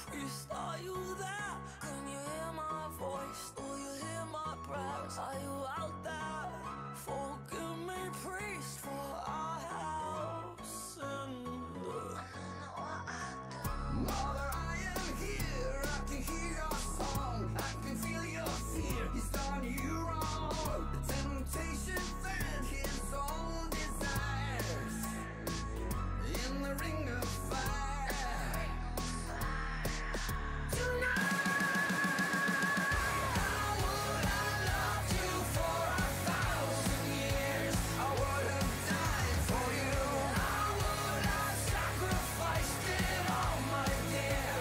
priest, are you there? Can you hear my voice? Do you hear my prayers? Are you out there? Forgive me, priest, for I have sinned. Mother, I am here. I can hear your song. I can feel your fear. He's done you wrong. The temptation and his own desires in the ring of fire. Tonight, how would I love you for 1,000 years? I would have died for you. I would have sacrificed it all, my dear.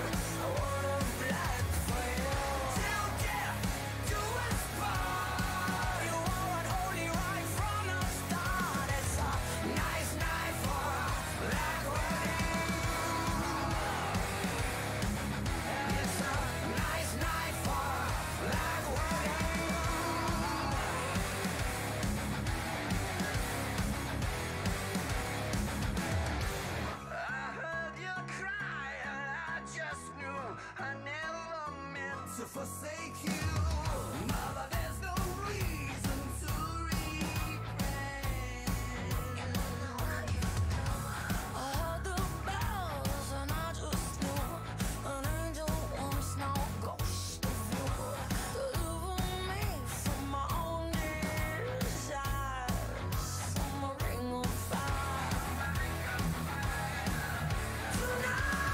I would have bled for you. Till death do us part. You are unholy right from the start. It's a nice night for a black wedding. It's a nice night for a black wedding. I heard you cry and I just knew I never meant to forsake you. Mother, there's no reason to regret. I heard the bells and I just knew an angel wants no ghost of you. Deliver me from my own desires, from a ring of fire. Tonight,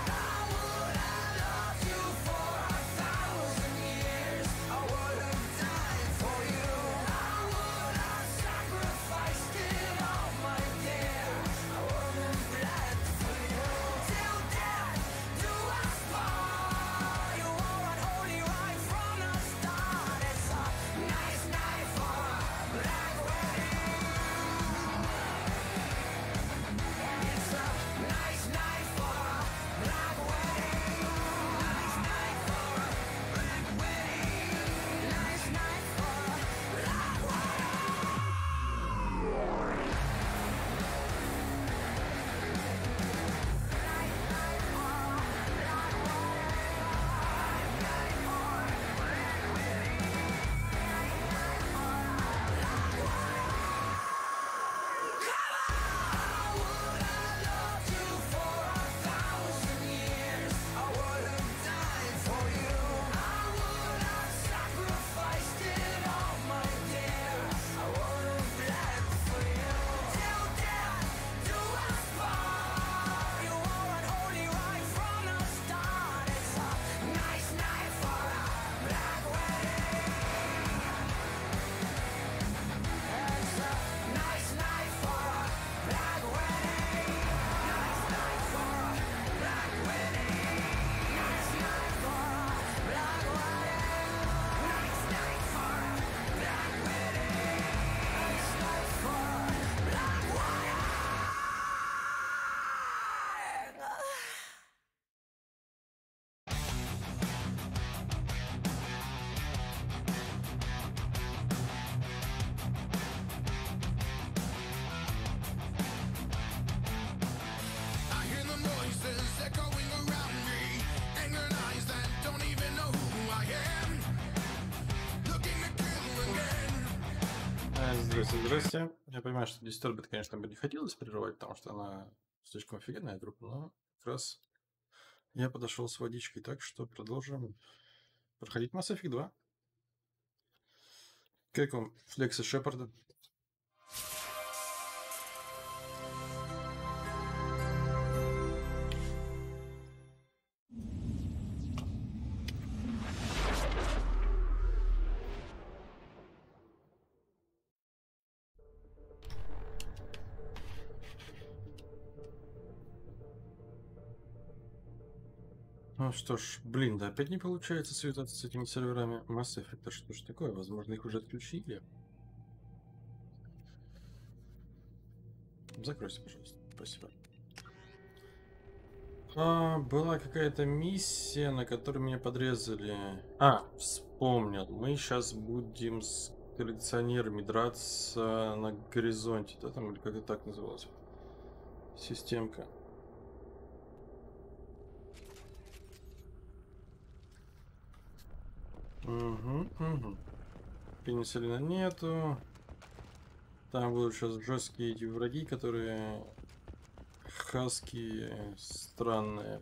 how would I love you for 1,000 years? I would have died for you. I would have sacrificed it all, my dear. I would have bled for you. Till death do us part. You are unholy right from the start. It's a nice night for a black wedding. It's a nice night for a black wedding. Nice night for a black wedding. Nice night for a black How would I love you for 1,000 years? I would have died for you. I would have sacrificed it all, my dear. I would have bled for you. Till death do us part. You are unholy right from the start. It's a nice night for a black wedding. It's a nice night for a black wedding. Nice night for a black wedding. Nice night for a black wedding. Nice night for a black wedding. Nice night for a black wedding. I hear the noises echoing around me, anger eyes that don't even know who I am, looking to kill again. Здрасте, здрасте. Я понимаю, что Disturbed, конечно, бы не хотелось прерывать, потому что она слишком офигенная группа, но как раз я подошел с водичкой, так что продолжим проходить Mass Effect 2. Как вам флексы Шепарда? Ну что ж, блин, да опять не получается связаться с этими серверами Mass Effect. Что ж такое? Возможно, их уже отключили. Закройся, пожалуйста. Спасибо. Была какая-то миссия, на которой меня подрезали. Вспомнил. Мы сейчас будем с коллекционерами драться на горизонте. Да, там, или как это так называлось? Системка. Угу. Пенициллина нету. Там будут сейчас жесткие эти враги, которые хаски странные.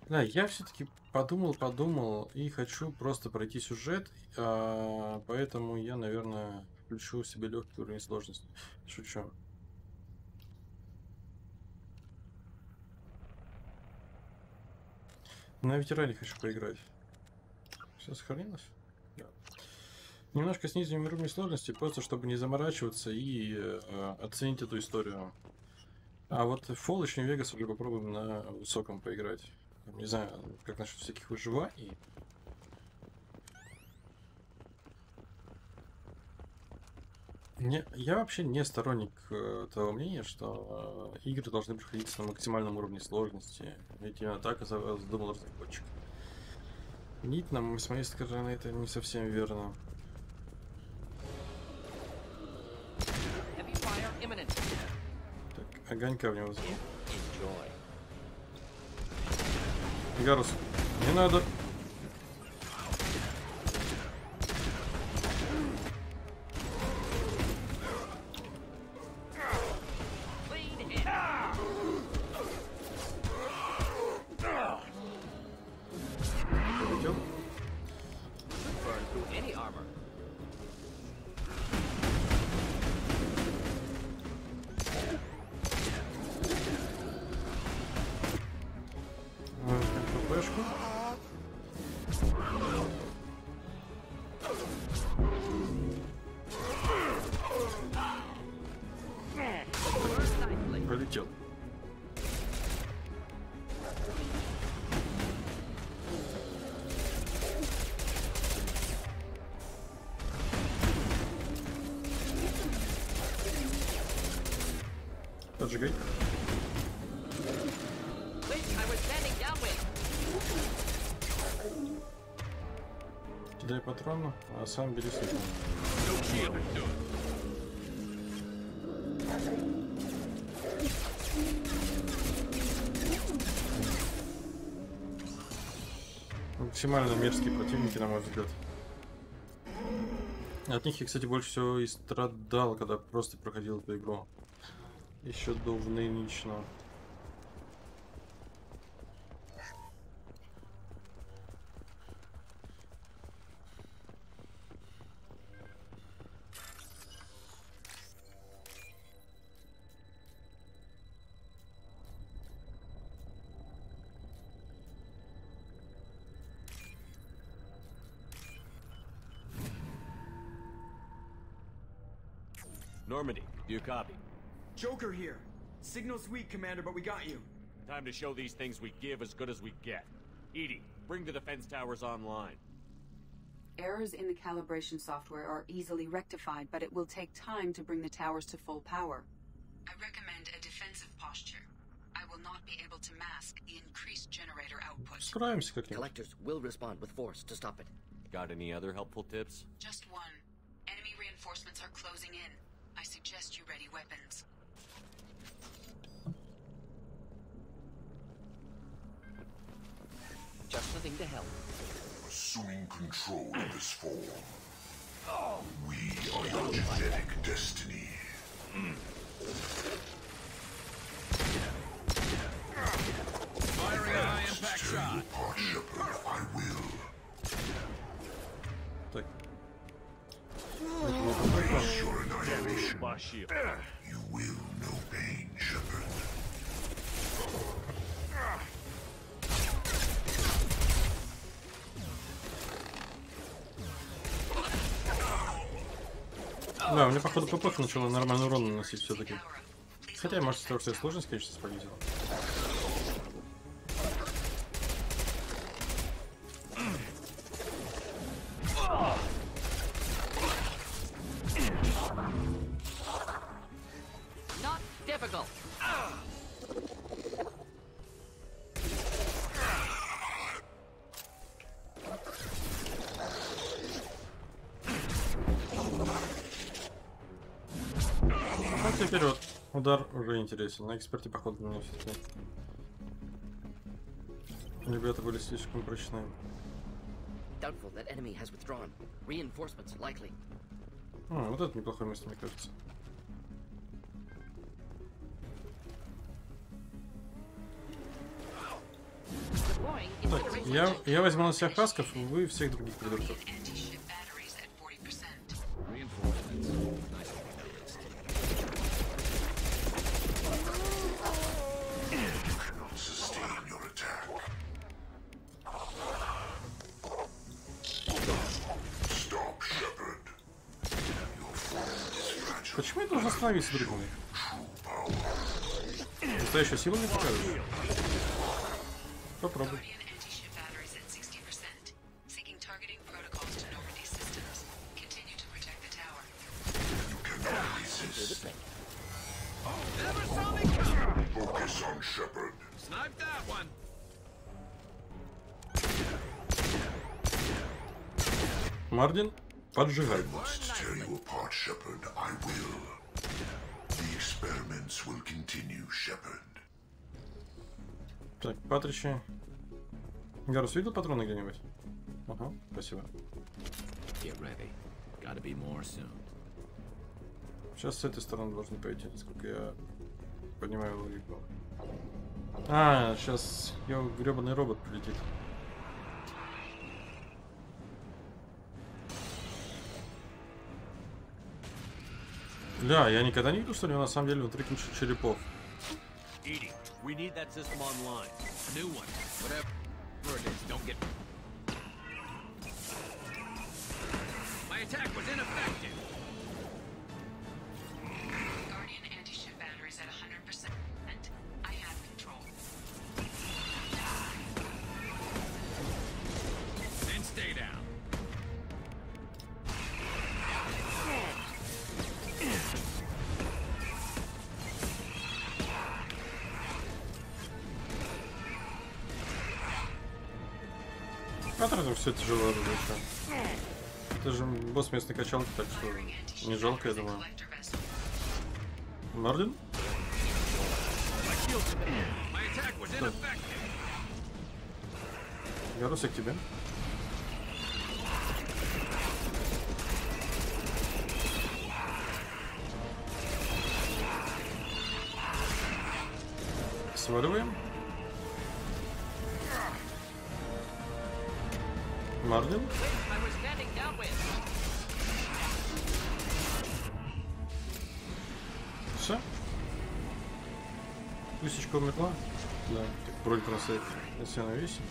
Да, я все-таки подумал и хочу просто пройти сюжет, поэтому я, наверное, включу себе легкий уровень сложности. Шучу. На ветеране хочу поиграть. Все сохранилось? Да. Немножко снизим уровень сложности, просто чтобы не заморачиваться и оценить эту историю. А вот Fall еще не Vegas уже попробуем на высоком поиграть. Не знаю, как насчет всяких выживаний. Я вообще не сторонник того мнения, что игры должны проходиться на максимальном уровне сложности. Ведь именно так задумал разработчик. Нить, с моей стороны, это не совсем верно. Так, огонька в него возьму. Гарус, не надо. Полетел. ППшку. Пролетел. Поджигай. Кидай патроны, а сам бери слепу. Максимально мерзкие противники, на мой взгляд. От них я, кстати, больше всего и страдал, когда просто проходил эту игру. Еще до нынешнего. Normandy, do you copy? Joker here. Signal's weak, Commander, but we got you. Time to show these things we give as good as we get. Edie, bring the defense towers online. Errors in the calibration software are easily rectified, but it will take time to bring the towers to full power. I recommend a defensive posture. I will not be able to mask the increased generator output. Справимся как-нибудь. Collectors will respond with force to stop it. Got any other helpful tips? Just one. Enemy reinforcements are closing in. I suggest you ready weapons. Just the thing to help. Assuming control of this form. We are your genetic destiny. Firing a high impact shot. Part Shepard, I will. Так. Face your annihilation. Bashir. You will know pain, Shepard. Да, у меня, походу, ПП начала нормальный урон наносить все-таки. Хотя, может, из-за того, что я сложность, конечно, спалитил. Not difficult. А теперь вот удар уже интересен. На эксперте, походу, мне все-таки ребята были слишком прочные. Doubtful that enemy has withdrawn. Reinforcements likely. Вот это неплохое место, мне кажется. Deploying Так, incineration. я возьму на себя хасков, вы всех других придурков. Anti-ship batteries at 40%. Reinforcements. Nice to Cannot sustain your attack. Stop, Shepard. Your form is fragile. Почему я должен остановиться, друг мой? Настоящую силу не покажешь? Попробуй. Guardian anti-ship batteries at 60%. Seeking targeting protocols to know these systems. Continue to protect the tower. You cannot resist. Never saw me coming! Focus on Shepard. Snipe that one! Мардин, поджигай. Must tear you apart, Shepard. I will. The experiments will continue, Shepard. Так, Патричи. Гарус, видел патроны где-нибудь? Ага, спасибо. Get ready. Gotta be more soon. Сейчас с этой стороны должны пойти, насколько я понимаю логику. А, сейчас его гребаный робот прилетит. Бля, я никогда не видел, что у него на самом деле внутри куча черепов. Edie, we need that system online. A new one. Whatever it is, don't get... My attack was ineffective! Guardian anti-ship batteries at 100%. I have control. Then stay down. Патрон все тяжело различать. Это же босс местной качалки, так что не жалко, я думаю. Мардин? My shield's down. My attack was ineffective. Гарус, я к тебе. Сваливаем. Мардин. I was standing downwind. Все. Лисичка умерла. Да, так вроде нас на себя навесим.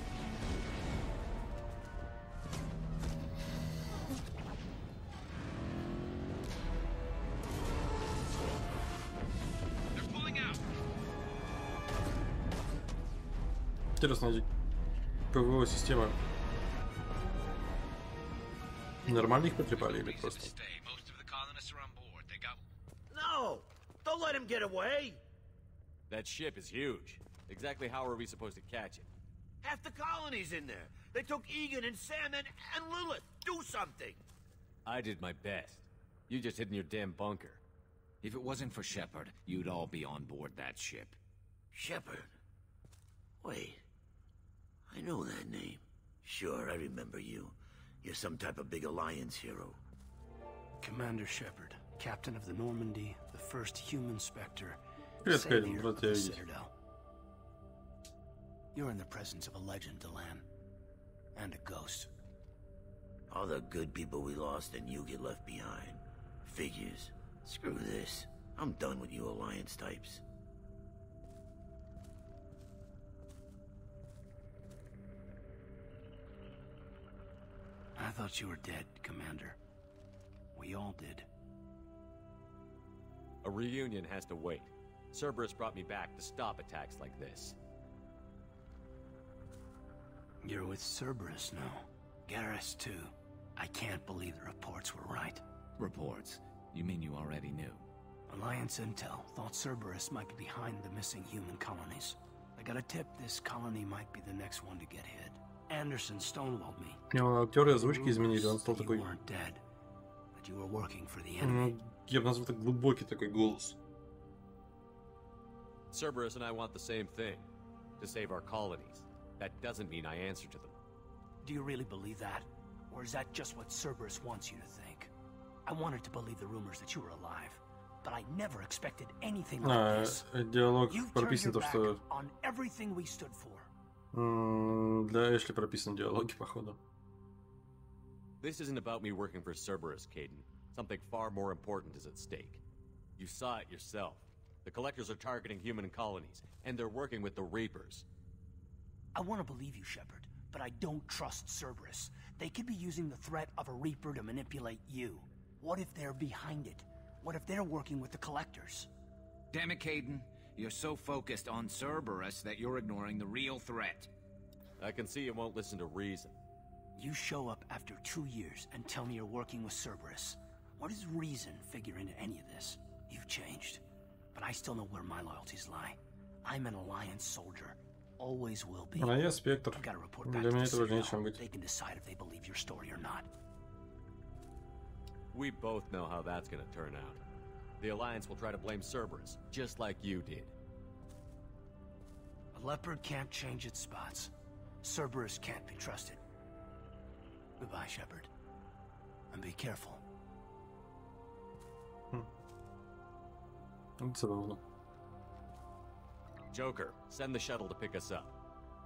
They're pulling out. Интересно, эти ПВО система нормально их потрепали или просто? Stay. Most of the colonists are on board. They got... No! Don't let him get away! That ship is huge. Exactly how are we supposed to catch it? Half the colony's in there. They took Egan and Sam and Lilith. Do something! I did my best. You just hid in your damn bunker. If it wasn't for Shepard, you'd all be on board that ship. Shepard. Wait. I know that name. Sure, I remember you. You're some type of big Alliance hero. Commander Shepard, captain of the Normandy, the first human Spectre, Привет, Кайден, savior рад of тебя the видеть. Citadel. You're in the presence of a legend, Delan. And a ghost. All the good people we lost and you get left behind. Figures. Screw this. I'm done with you Alliance types. I thought you were dead, Commander. We all did. A reunion has to wait. Cerberus brought me back to stop attacks like this. You're with Cerberus now. Garrus, too. I can't believe the reports were right. Reports? You mean you already knew? Alliance intel thought Cerberus might be behind the missing human colonies. I got a tip this colony might be the next one to get hit. Anderson stonewalled me. Актеры озвучки изменили, он стал You такой, weren't dead, that you were working for the enemy. я бы назвал так глубокий такой голос. Cerberus and I want the same thing. To save our colonies. That doesn't mean I answer to them. Do you really believe that? Or is that just what Cerberus wants you to think? I wanted to believe the rumors that you were alive, but I never expected anything like this. Диалог You've turned прописан your то, back что... on everything we stood for. Для Эшли прописаны диалоги, походу. This isn't about me working for Cerberus, Caden. Something far more important is at stake. You saw it yourself. The Collectors are targeting human colonies, and they're working with the Reapers. I want to believe you, Shepard, but I don't trust Cerberus. They could be using the threat of a Reaper to manipulate you. What if they're behind it? What if they're working with the Collectors? Damn it, Caden. You're so focused on Cerberus that you're ignoring the real threat. I can see you won't listen to reason. You show up after 2 years and tell me you're working with Cerberus. What does reason figure into any of this? You've changed, but I still know where my loyalties lie. I'm an Alliance soldier. Always will be. А я Спектр. I've got to report back Для to меня the это важнее, Citadel. чем быть. They can decide if they believe your story or not. We both know how that's gonna turn out. The Alliance will try to blame Cerberus, just like you did. A leopard can't change its spots. Cerberus can't be trusted. Goodbye, Shepard. And be careful. Забавно. Joker, send the shuttle to pick us up.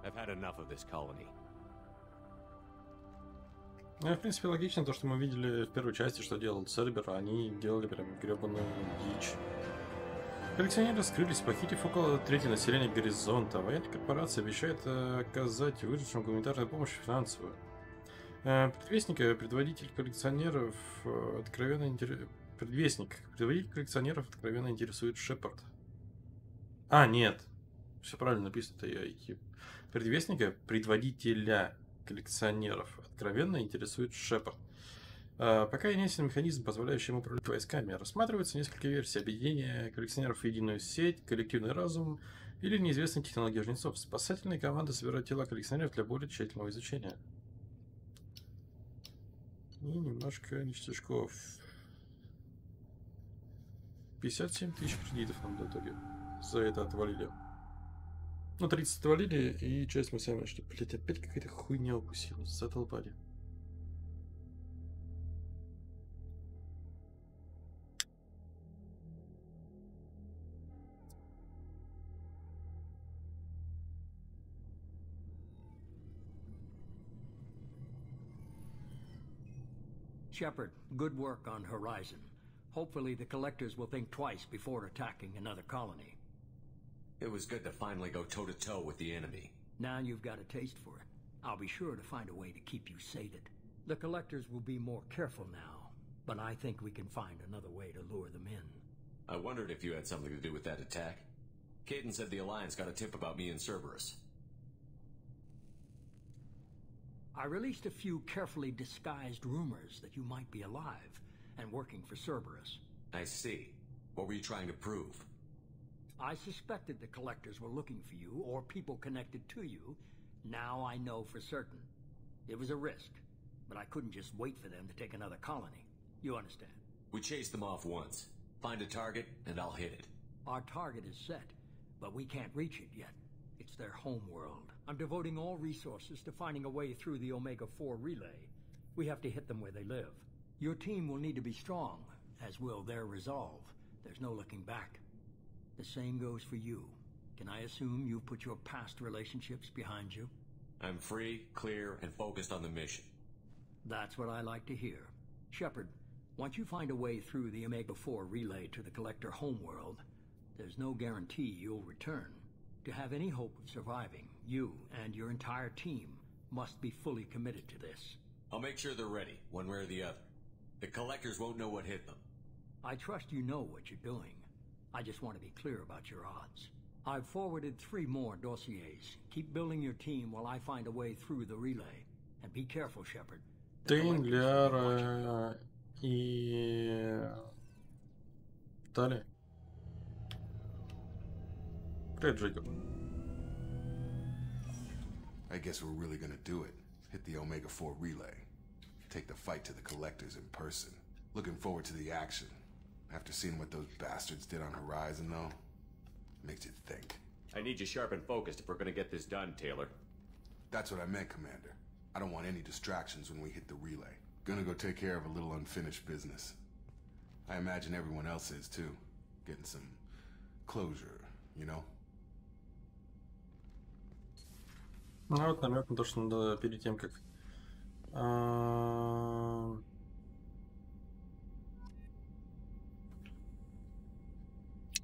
I've had enough of this colony. Ну, в принципе, логично то, что мы видели в первой части, что делал Цербер, они делали прям гребаную дичь. Коллекционеры скрылись, похитив около трети населения горизонта. Военная корпорация обещает оказать выжившим гуманитарную помощь финансовую. Предводитель коллекционеров откровенно интересует Шепард. А, нет. Все правильно написано, это я. Предводителя коллекционеров откровенно интересует Шепард. Пока ясен механизм, позволяющий ему управлять войсками, рассматриваются несколько версий объединения коллекционеров в единую сеть, коллективный разум или неизвестные технологии жнецов. Спасательные команды собирают тела коллекционеров для более тщательного изучения. И немножко ништячков. 57 тысяч кредитов нам в итоге за это отвалили. Ну, 30 отвалили, и часть мы сами нашли. Блять, опять какая-то хуйня укусила. Задолбали. Shepard, good work on Horizon. Hopefully the Collectors will think twice before attacking another colony. It was good to finally go toe-to-toe with the enemy. Now you've got a taste for it. I'll be sure to find a way to keep you sated. The Collectors will be more careful now, but I think we can find another way to lure them in. I wondered if you had something to do with that attack. Caden said the Alliance got a tip about me and Cerberus. I released a few carefully disguised rumors that you might be alive and working for Cerberus. I see. What were you trying to prove? I suspected the Collectors were looking for you or people connected to you. Now I know for certain. It was a risk, but I couldn't just wait for them to take another colony. You understand? We chased them off once. Find a target, and I'll hit it. Our target is set, but we can't reach it yet. It's their home world. I'm devoting all resources to finding a way through the Omega-4 relay. We have to hit them where they live. Your team will need to be strong, as will their resolve. There's no looking back. The same goes for you. Can I assume you've put your past relationships behind you? I'm free, clear, and focused on the mission. That's what I like to hear. Shepard, once you find a way through the Omega-4 relay to the Collector homeworld, there's no guarantee you'll return. To have any hope of surviving, you and your entire team must be fully committed to this. I'll make sure they're ready, one way or the other. The Collectors won't know what hit them. I trust you know what you're doing. I just want to be clear about your odds. I've forwarded 3 more dossiers. Keep building your team while I find a way through the relay. And be careful, Shepard. Тейн, Ляра и... Далее. Привет, Джейкоб. I guess we're really gonna do it. Hit the Omega-4 relay. Take the fight to the Collectors in person. Looking forward to the action. After seeing what those bastards did on Horizon, though, makes you think. I need you sharp and focused if we're gonna get this done, Taylor. That's what I meant, Commander. I don't want any distractions when we hit the relay. Gonna go take care of a little unfinished business. I imagine everyone else is too. Getting some closure, you know? Ну вот намек на то, что надо перед тем, как...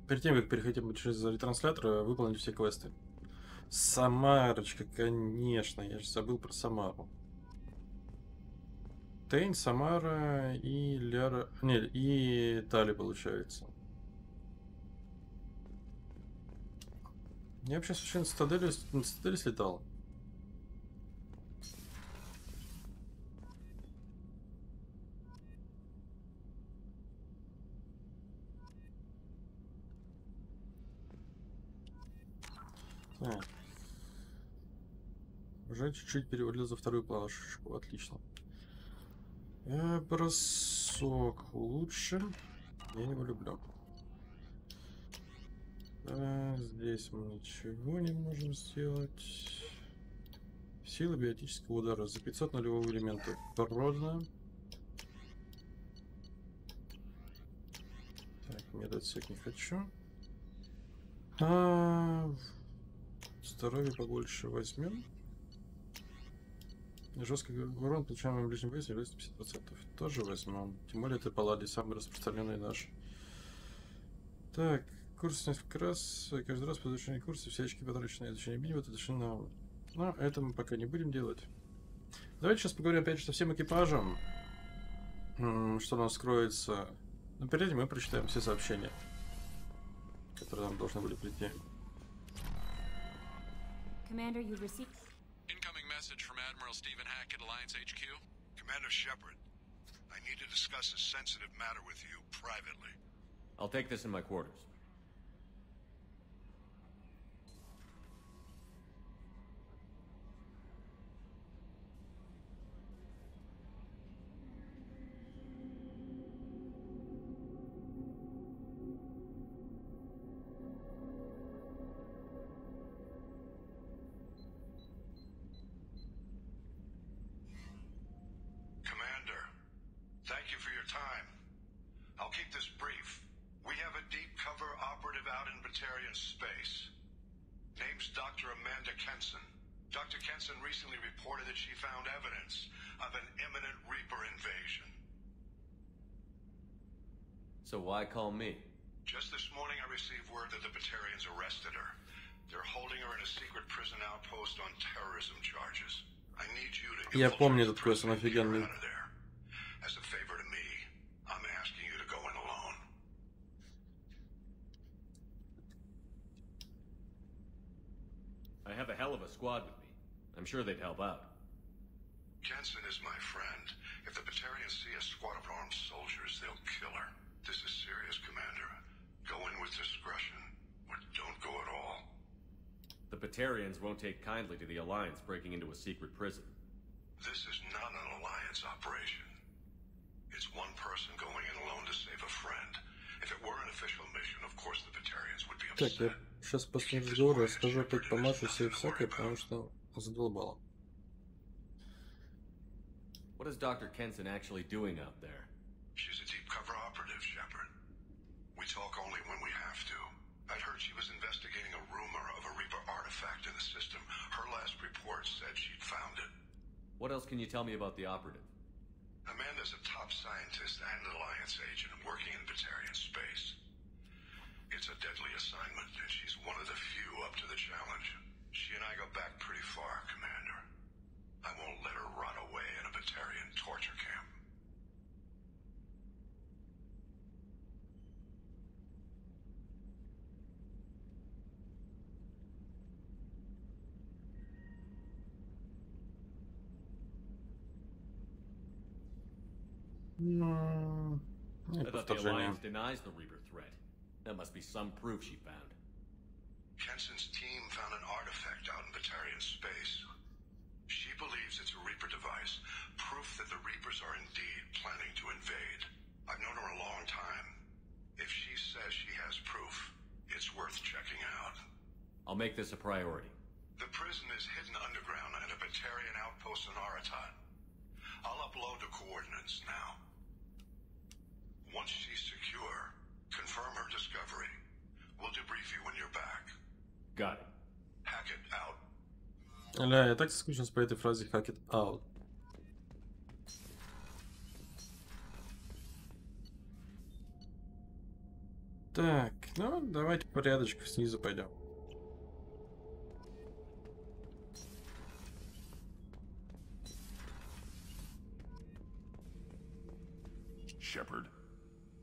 Перед тем, как переходить через ретранслятор, выполнить все квесты. Самарочка, конечно, я же забыл про Самару. Тейн, Самара и Ляра... Не, и Тали, получается. Я вообще совершенно на цитадели слетал. Так. Уже чуть-чуть перевалил за вторую плашечку. Отлично. Бросок лучше. Я его люблю. Здесь мы ничего не можем сделать. Сила биотического удара за 500 нулевого элемента. Продано. Так, медотсек не хочу. Здоровье побольше возьмем. Жесткий урон, получаемый в ближнем бою, является 50%. Тоже возьмем. Тем более это палладий, самый распространенный наш. Так, курс несколько раз. Каждый раз по завершении курса все очки потраченные на изучение битвы, это на... Но это мы пока не будем делать. Давайте сейчас поговорим опять же со всем экипажем. Что у нас скроется. Но перед этим мы прочитаем все сообщения, которые нам должны были прийти. Commander, you received... Incoming message from Admiral Stephen Hackett, Alliance HQ. Commander Shepard, I need to discuss a sensitive matter with you privately. I'll take this in my quarters. So why call me? Just this morning I received word that the Batarians arrested her. They're holding her in a secret prison outpost on terrorism charges. I need you to Я помню этот квест, он офигенный. As a favor to me, I'm asking you to go in alone. I have a hell of a squad with me. I'm sure they'd help out. Jensen is my friend. If the Batarians see a squad of armed soldiers, they'll kill her. This is serious, Commander. Go in with discretion, or don't go at all. The Batarians won't take kindly to the Alliance breaking into a secret prison. This is not an Alliance operation. It's one person going in alone to save a friend. If it were an official mission, of course the Batarians would be upset. Так, я сейчас после разговора скажу опять по Маше все всякое, потому что задолбало. What is Dr. Kenson actually doing out there? She's a deep cover operative, Shepard. We talk only when we have to. I'd heard she was investigating a rumor of a Reaper artifact in the system. Her last report said she'd found it. What else can you tell me about the operative? Amanda's a top scientist and an Alliance agent working in Batarian space. It's a deadly assignment, and she's one of the few up to the challenge. She and I go back pretty far, Commander. I won't let her rot away in a Batarian torture camp. I thought the Alliance denies the Reaper threat. That must be some proof she found. Kenson's team found an artifact out in Batarian space. She believes it's a Reaper device, proof that the Reapers are indeed planning to invade. I've known her a long time. If she says she has proof, it's worth checking out. I'll make this a priority. The prison is hidden underground, and a Batarian outpost in Aratat. I'll upload the coordinates now. Once she's secure, confirm her discovery. We'll debrief you when you're back. Got it. Hackett out. Ля, я так соскучился по этой фразе "hack it out". Так, ну давайте порядочку снизу пойдем. Shepard.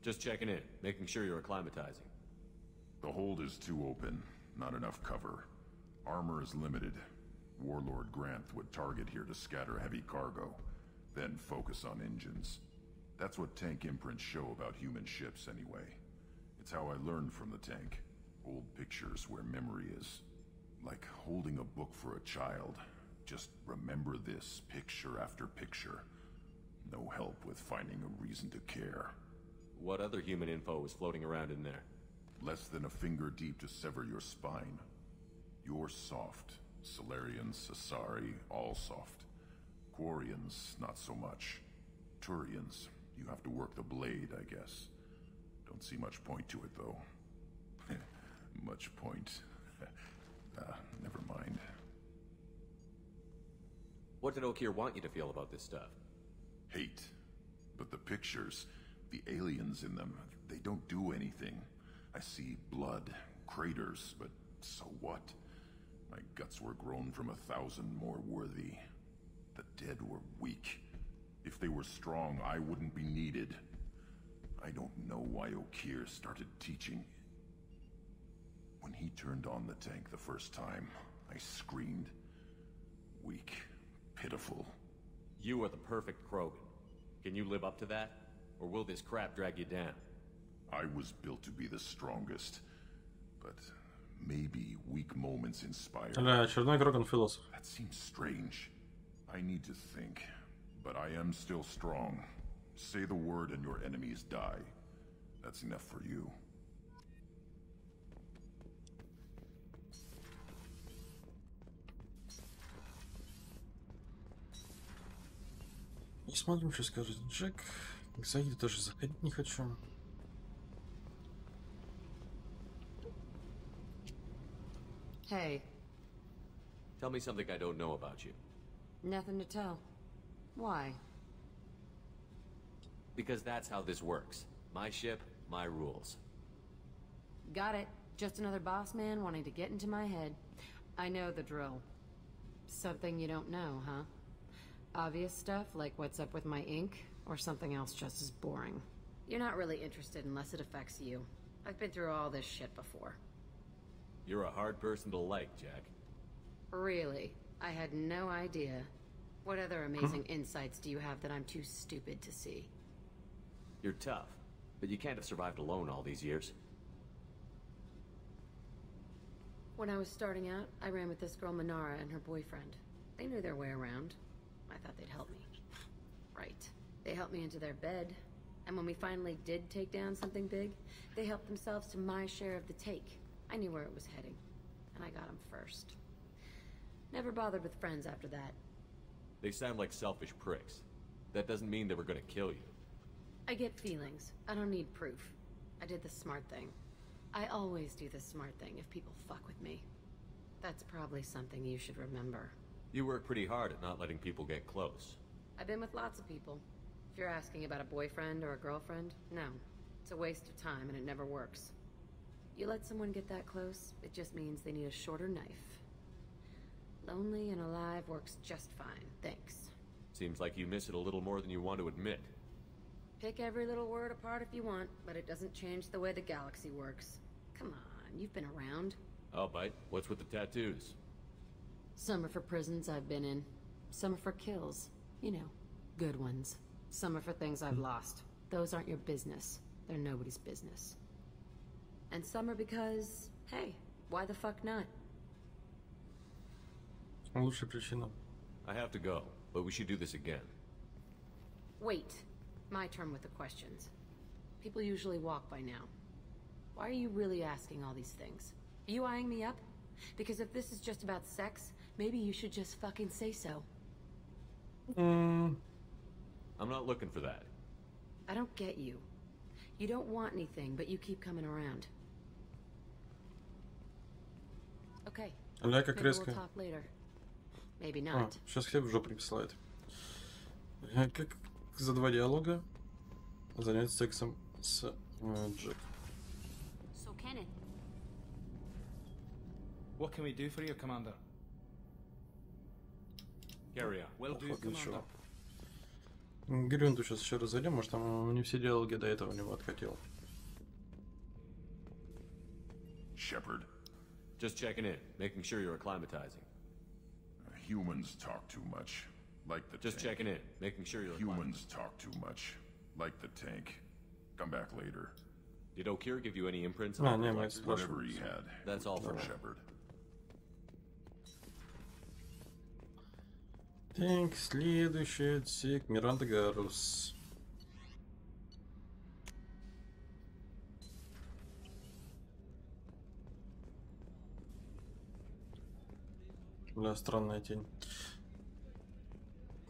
Just checking in, making sure you're acclimatizing. The hold is too open. Not enough cover. Armor is limited. Warlord Grant would target here to scatter heavy cargo, then focus on engines. That's what tank imprints show about human ships anyway. It's how I learned from the tank. Old pictures where memory is. Like holding a book for a child. Just remember this picture after picture. No help with finding a reason to care. What other human info was floating around in there? Less than a finger deep to sever your spine. You're soft. Solarians, Asari, all soft. Quarians, not so much. Turians, you have to work the blade, I guess. Don't see much point to it, though. Much point. Never mind. What did Okir want you to feel about this stuff? Hate. But the pictures, the aliens in them, they don't do anything. I see blood, craters, but so what? My guts were grown from 1,000 more worthy. The dead were weak. If they were strong, I wouldn't be needed. I don't know why Okir started teaching. When he turned on the tank the first time, I screamed. Weak, pitiful. You are the perfect Krogan. Can you live up to that? Or will this crap drag you down? I was built to be the strongest. But maybe weak moments inspire. Ля, очередной Кроган философ. That seems strange. I need to think. But I am still strong. Say the word and your enemies die. That's enough for you. Посмотрим, что скажет Джек. К Саиду тоже заходить не хочу. Hey. Tell me something I don't know about you. Nothing to tell. Why? Because that's how this works. My ship, my rules. Got it. Just another boss man wanting to get into my head. I know the drill. Something you don't know, huh? Obvious stuff like what's up with my ink, or something else just as boring. You're not really interested unless it affects you. I've been through all this shit before. You're a hard person to like, Jack. Really? I had no idea. What other amazing insights do you have that I'm too stupid to see? You're tough, but you can't have survived alone all these years. When I was starting out, I ran with this girl Minara and her boyfriend. They knew their way around. I thought they'd help me. Right. They helped me into their bed, and when we finally did take down something big, they helped themselves to my share of the take. I knew where it was heading, and I got them first. Never bothered with friends after that. They sound like selfish pricks. That doesn't mean they were gonna kill you. I get feelings. I don't need proof. I did the smart thing. I always do the smart thing if people fuck with me. That's probably something you should remember. You work pretty hard at not letting people get close. I've been with lots of people. If you're asking about a boyfriend or a girlfriend, no. It's a waste of time and it never works. You let someone get that close, it just means they need a shorter knife. Lonely and alive works just fine, thanks. Seems like you miss it a little more than you want to admit. Pick every little word apart if you want, but it doesn't change the way the galaxy works. Come on, you've been around. I'll bite. What's with the tattoos? Some are for prisons I've been in. Some are for kills. You know, good ones. Some are for things I've lost. Those aren't your business. They're nobody's business. And some are because, hey, why the fuck not? Лучшая причина. I have to go, but we should do this again. Wait. My turn with the questions. People usually walk by now. Why are you really asking all these things? Are you eyeing me up? Because if this is just about sex, maybe you should just fucking say so. I'm not looking for that. I don't get you. You don't want anything, but you keep coming around. Okay. Ля, как Maybe резко. we'll talk later. Maybe А, not. сейчас хлеб в жопу присылает. Как за 2 диалога занять сексом с Джек. So Kenneth. What can we do for you, Commander? Carry on. Will do, Походу, Commander. ничего. Грюнду сейчас еще раз зайдем, может там не все диалоги до этого у него откатил. Shepard. Just checking in, making sure you're acclimatizing. Humans talk too much. Like the Just tank. checking in, making sure you're Humans talk too much. Like the tank. Come back later. Did O'Keefe give you any imprints А, on не, the мы collectors? Whatever he had. That's all for now. Shepard. Так, следующий отсек. Миранда Гарус. Да, странная тень.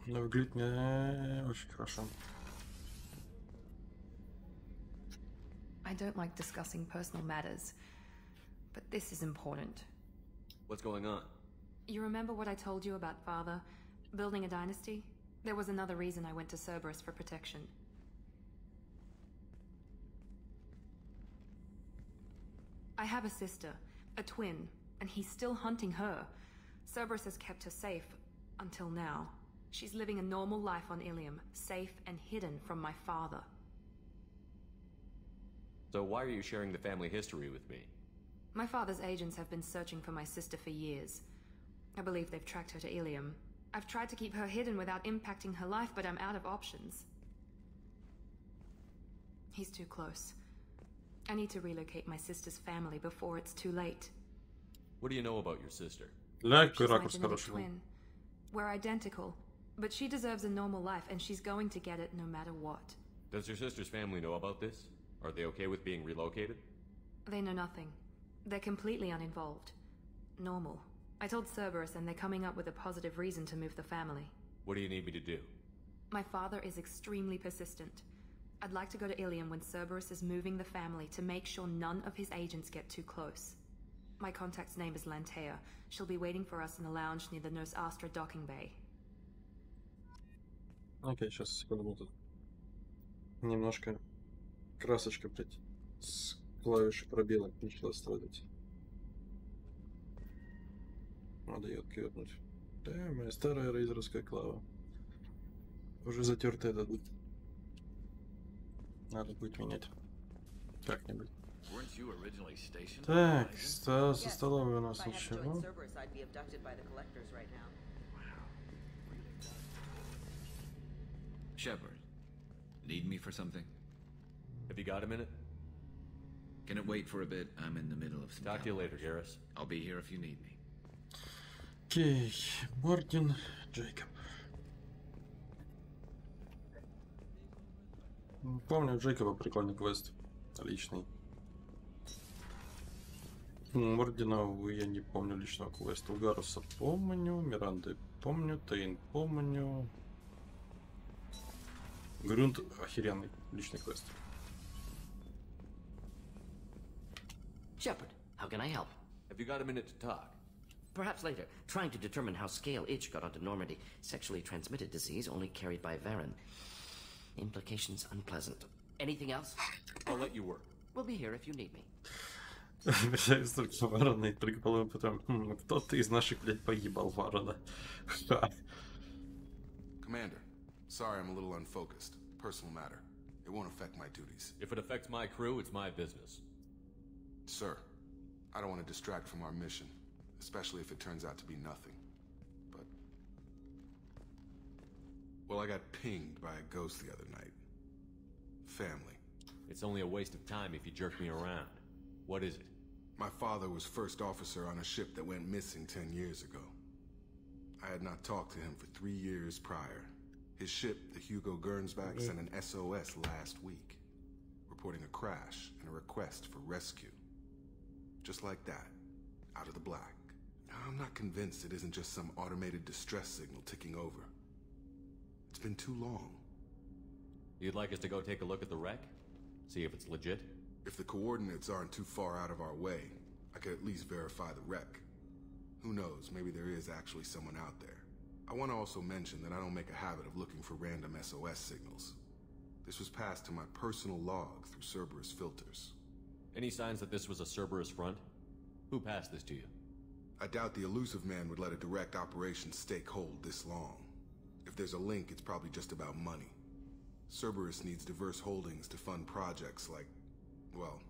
Но выглядит не очень хорошо. I don't like discussing personal matters, but this is important. What's going on? You remember what I told you about Father? Building a dynasty? There was another reason I went to Cerberus for protection. I have a sister, a twin, and he's still hunting her. Cerberus has kept her safe, until now. She's living a normal life on Ilium, safe and hidden from my father. So why are you sharing the family history with me? My father's agents have been searching for my sister for years. I believe they've tracked her to Ilium. I've tried to keep her hidden without impacting her life, but I'm out of options. He's too close. I need to relocate my sister's family before it's too late. What do you know about your sister? She's my genetic twin. We're identical, but she deserves a normal life, and she's going to get it no matter what. Does your sister's family know about this? Are they okay with being relocated? They know nothing. They're completely uninvolved. Normal. I told Cerberus, and they're coming up with a positive reason to move the family. What do you need me to do? My father is extremely persistent. I'd like to go to Ilium when Cerberus is moving the family to make sure none of his agents get too close. My contact's name is Lantea. She'll be waiting for us in the lounge near the Nos Astra docking bay. Окей, сейчас, секунду, тут немножко красочка, блядь, с клавиши пробела начала страдать. Надо ее отвернуть. Да, моя старая рейзерская клава. Уже затертая дадут. Надо будет менять. Как-нибудь. Так, со столовой у нас ничего. Shepard, need me for something? Have you got a minute? Can it wait for a bit? I'm in the middle of some. Talk to you later, Garrus. I'll be here if you need me. Окей, Мартин, Джейкоб. Помню, у Джейкоба прикольный квест. Личный. Мордина, увы, я не помню личного квеста. У Гаруса помню, Миранды помню, Тейн помню. Грюнд охеренный личный квест. Shepard, how can I help? Have you got a minute to talk? Perhaps later. Trying to determine how Scale Itch got onto Normandy. Sexually transmitted disease only carried by Varen. Implications unpleasant. Anything else? I'll let you work. We'll be here if you need me. Представляю, столько Варона и только половину потом. Кто-то из наших, блядь, погибал Варона. Commander, sorry I'm a little unfocused. Personal matter. It won't affect my duties. If it affects my crew, it's my business. Sir, I don't want to distract from our mission, especially if it turns out to be nothing. But... well, I got pinged by a ghost the other night. Family. It's only a waste of time if you jerk me around. What is it? My father was first officer on a ship that went missing 10 years ago. I had not talked to him for 3 years prior. His ship, the Hugo Gernsback, sent an SOS last week, reporting a crash and a request for rescue. Just like that, out of the black. Now, I'm not convinced it isn't just some automated distress signal ticking over. been too long. You'd like us to go take a look at the wreck? See if it's legit? If the coordinates aren't too far out of our way, I could at least verify the wreck. Who knows, maybe there is actually someone out there. I want to also mention that I don't make a habit of looking for random SOS signals. This was passed to my personal log through Cerberus filters. Any signs that this was a Cerberus front? Who passed this to you? I doubt the elusive man would let a direct operation stake hold this long. If there's a link, it's probably just about money. Cerberus needs diverse holdings to fund projects like, well,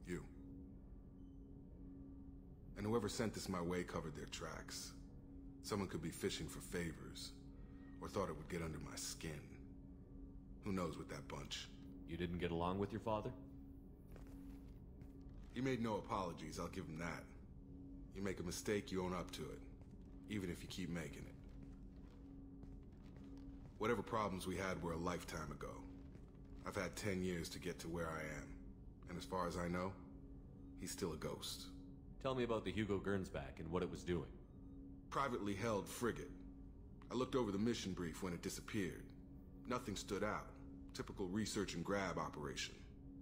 you. And whoever sent this my way covered their tracks. Someone could be fishing for favors, or thought it would get under my skin. Who knows with that bunch? You didn't get along with your father? He made no apologies, I'll give him that. You make a mistake, you own up to it, even if you keep making it. Whatever problems we had were a lifetime ago. I've had 10 years to get to where I am, and as far as I know, he's still a ghost. Tell me about the Hugo Gernsback and what it was doing. Privately held frigate. I looked over the mission brief when it disappeared. Nothing stood out. Typical research and grab operation.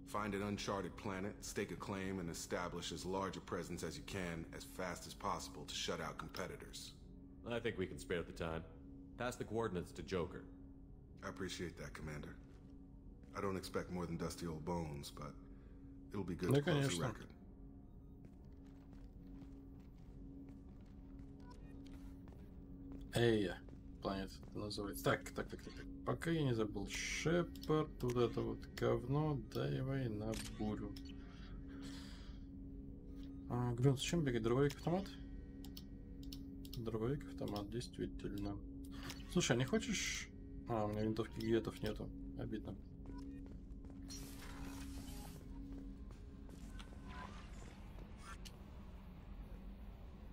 Find an uncharted planet, stake a claim, and establish as large a presence as you can as fast as possible to shut out competitors. I think we can spare the time. Pass the coordinates to Joker. I appreciate that, Commander. I don't expect more than dusty old bones, but it'll be good to close the record. Эй, планета называется. Так. Пока я не забыл. Шепард, вот это вот говно, давай на бурю. Грюн, зачем бегать? Дробовик-автомат? Дробовик-автомат, действительно. Слушай, а не хочешь... у меня винтовки гетов нету. Обидно.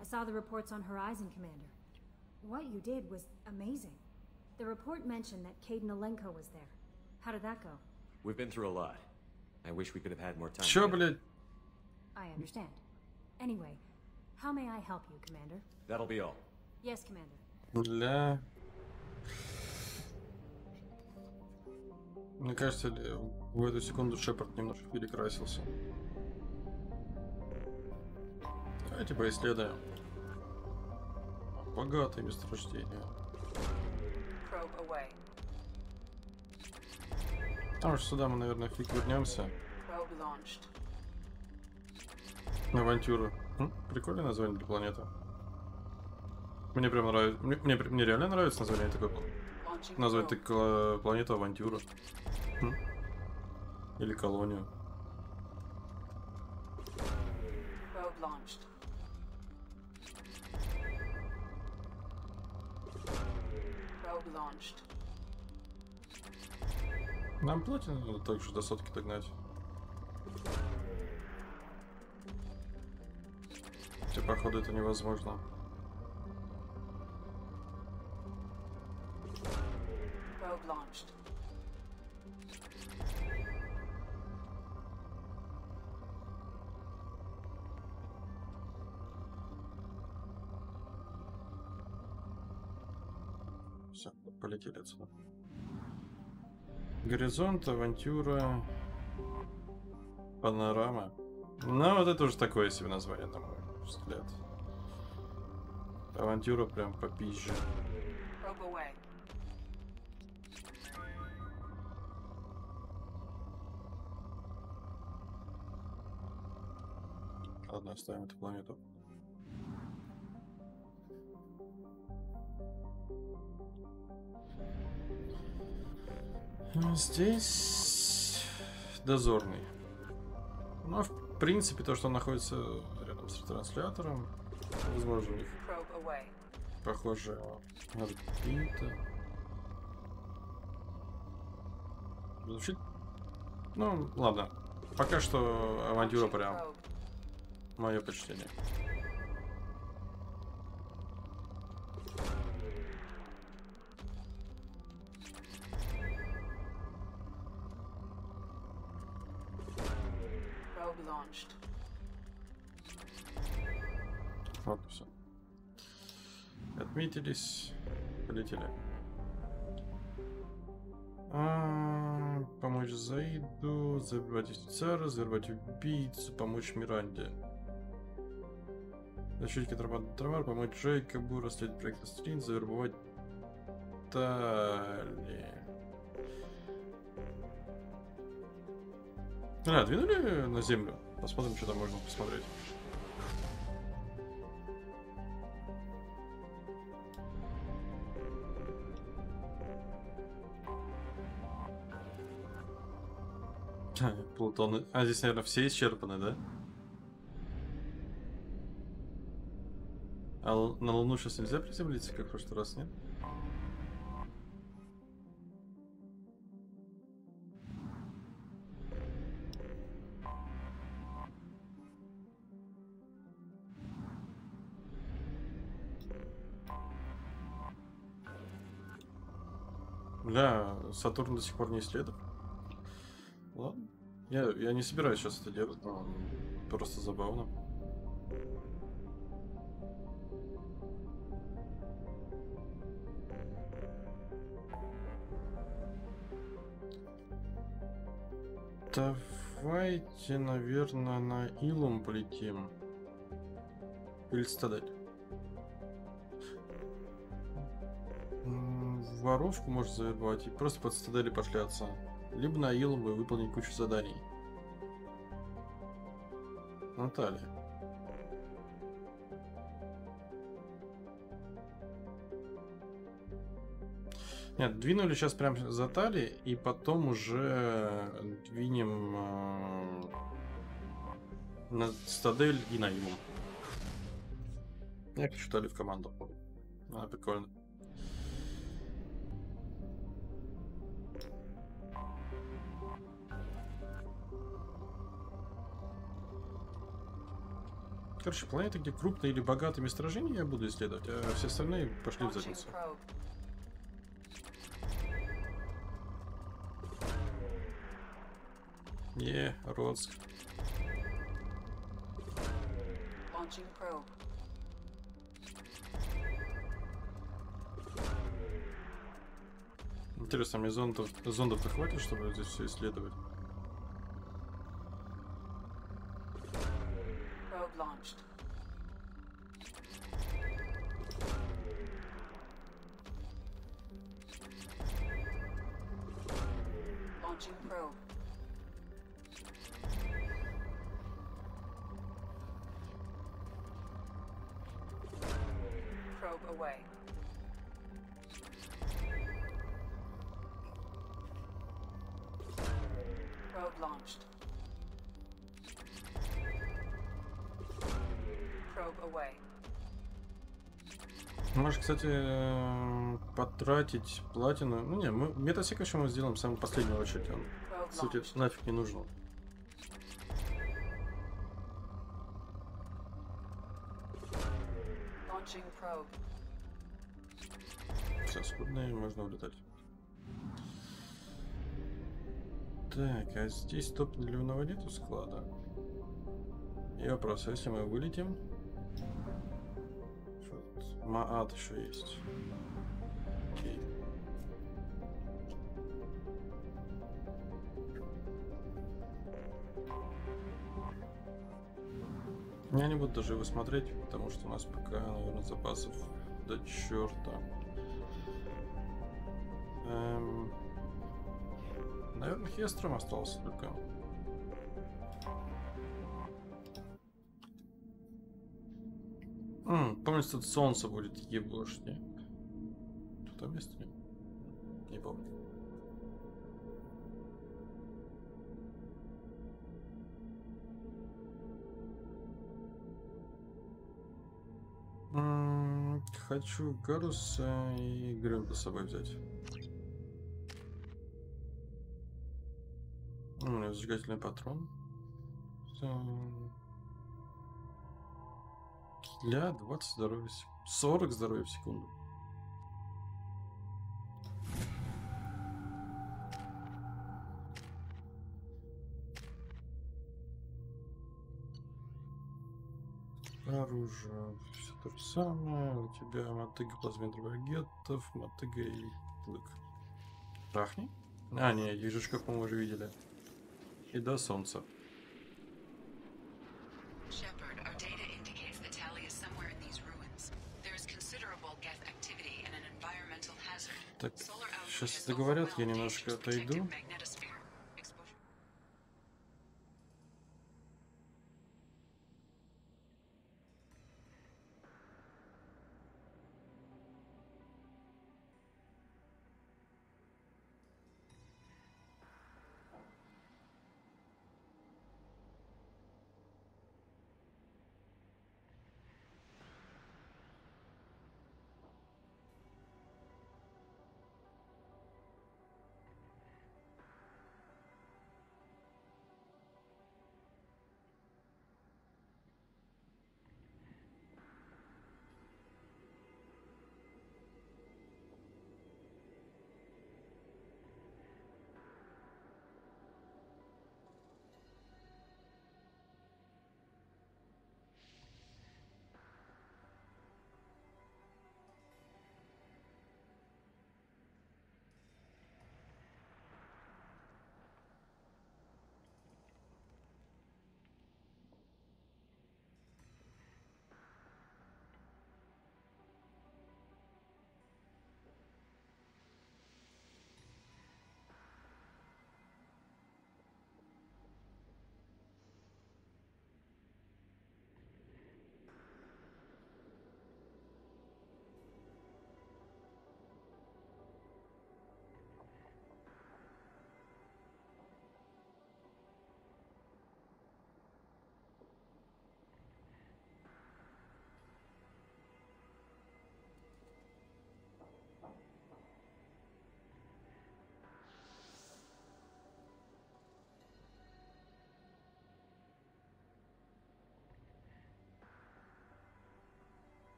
I saw the reports on Horizon, Commander. What you did was amazing. The report mentioned that Caden Alenko was there. How did that go? We've been through a lot. I wish we could have had more time. Чё, блядь? I understand. Anyway, how may I help you, Commander? That'll be all. Yes, Commander. Бля. Мне кажется, в эту секунду Шепард немножко перекрасился. Давайте поисследуем. Богатые месторождения. Потому что сюда мы, наверное, фиг вернемся. Авантюра. Прикольное название для планеты. Мне прям нравится. Мне реально нравится название такое. Назвать такую планету Авантюра. Или колонию. Нам платят надо также до сотки догнать. Хотя, походу, это невозможно. Все, полетели отсюда. Горизонт, авантюра, панорама. Ну, вот это уже такое себе название, на мой взгляд. Авантюра прям попизже. Ладно, оставим эту планету. Здесь дозорный. Но в принципе то, что он находится рядом с ретранслятором, возможно, у них похоже орбита. Звучит. Ну, ладно. Пока что авантюра прям мое почтение. Вот все. Отметились. Полетели. Помочь Заиду, завербовать офицера, завербовать убийцу, помочь Миранде. Защитить контрабандный товар, помочь Джейкобу, расследовать проект Стрин, завербовать Тали. Двинули на землю. Посмотрим, что там можно посмотреть. Плутоны. Здесь, наверное, все исчерпаны, да? А на Луну сейчас нельзя приземлиться, как в прошлый раз, нет? Да, Сатурн до сих пор не исследован. Ладно. Я не собираюсь сейчас это делать, но просто забавно. Давайте, наверное, на Илум полетим. Или Цитадель. Воровку можно завербовать и просто под Цитадели пошляться. Либо на Илум и выполнить кучу заданий. Наталья. Нет, двинули сейчас прям за Тали, и потом уже двинем на Цитадель и на Илум. Я хочу Тали в команду. Прикольно. Короче, планеты, где крупные или богатые месторождения, я буду исследовать, а все остальные пошли в задницу. Родск. Интересно, мне зондов-то хватит, чтобы здесь все исследовать? Можешь, кстати, потратить платину. Ну не, мы метасек еще мы сделаем в самую последнюю очередь. Он, в сути, нафиг не нужен. Все, скудные, можно улетать. Так, а здесь топливного нету склада. И вопрос, а если мы вылетим? Маат еще есть. Окей. Я не буду даже его смотреть, потому что у нас пока, наверное, запасов до черта. Наверное, Хестром остался только. Помнится, тут солнце будет ебошни. Что там есть? Не помню. Хочу Гаруса и Грюнта с собой взять. У меня зажигательный патрон. Для 20 здоровья, 40 здоровья в секунду. Оружие, все то же самое. У тебя мотыга, плазменных багетов, мотыга и лык. Трахни. А, не, ежичков мы уже видели. И до солнца. Shepard, our data indicates that Tali is somewhere in these ruins. There is considerable geth activity and an environmental hazard. Так, сейчас если договорят, я немножко отойду.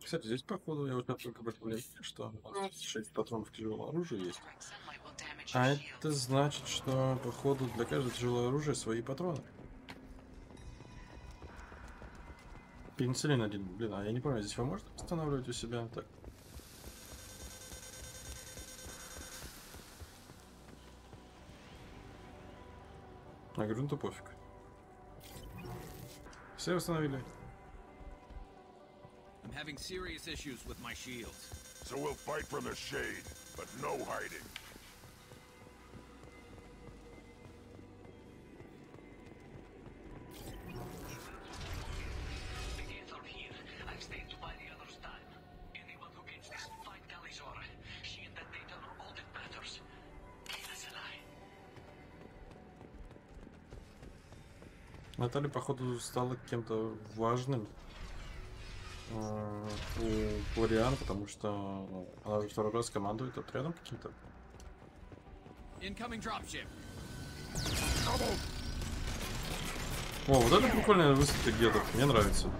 Кстати, здесь, походу, я вот только обратил, что у нас 6 патронов тяжелого оружия есть. А это значит, что, походу, для каждого тяжелого оружия свои патроны. Пенициллин один. Блин, а я не понимаю, здесь вы можете восстанавливать у себя так? А грунту пофиг. Все восстановили. I'm having serious issues with my shields. So we'll fight from the shade, but no hiding. I've stayed by the other's time. Anyone who gets this, find Galizor. She and that data are all that matters. That's a lie. Наталья, походу, стала кем-то важным у Лориан, потому что она уже второй раз командует отрядом каким-то. О, вот это прикольная высадка где-то, мне нравится.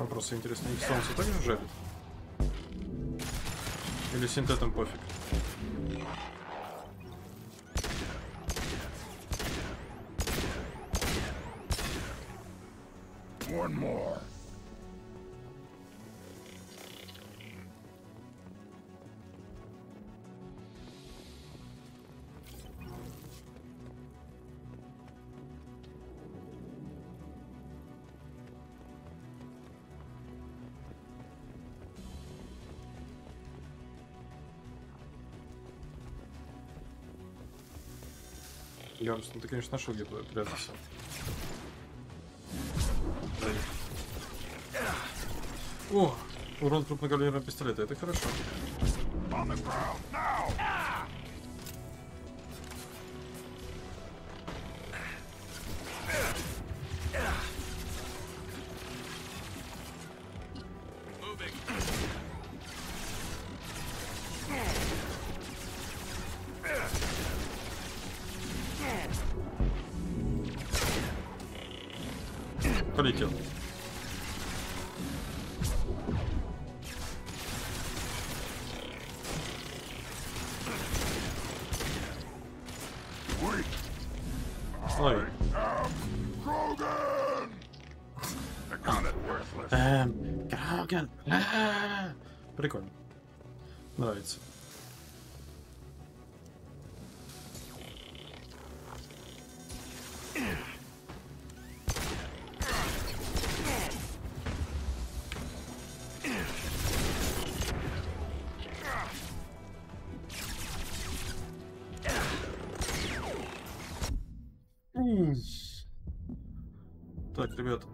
Просто интересно, их солнце также жарит? Или синтетом пофиг? One more. Ганс, ну ты, конечно, нашел где-то прятаться. О! Урон крупнокалиберного пистолета, это хорошо. Полетел. Ой. Кроган. Прикольно. Нравится. Так, ребят.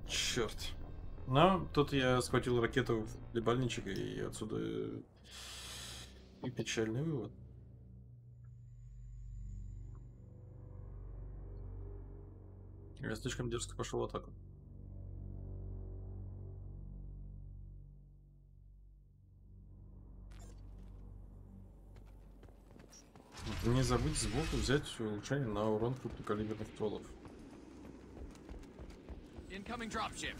Черт. Но тут я схватил ракету в хлебальничек, и отсюда и печальный вывод. Я слишком дерзко пошел в атаку. Не забыть сбоку взять улучшение на урон крупнокалиберных стволов. Incoming dropship.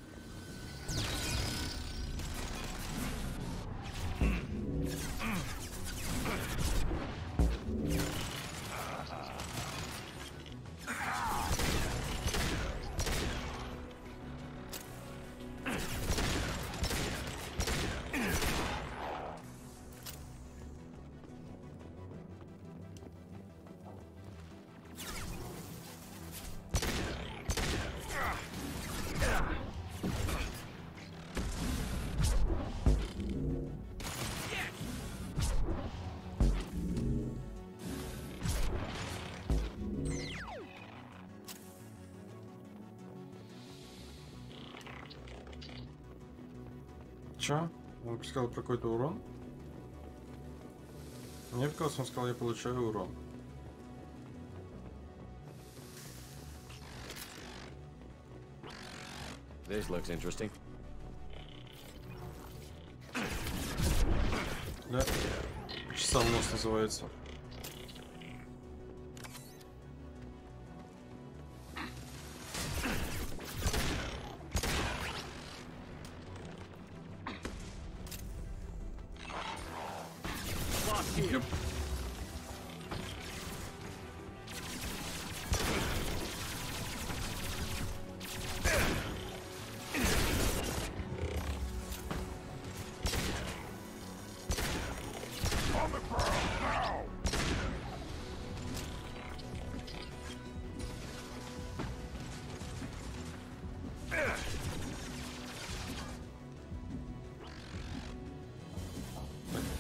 Чё? Он сказал про какой-то урон? Мне показалось, он сказал, я получаю урон. This looks interesting. Да. Чесал нос называется. Yep.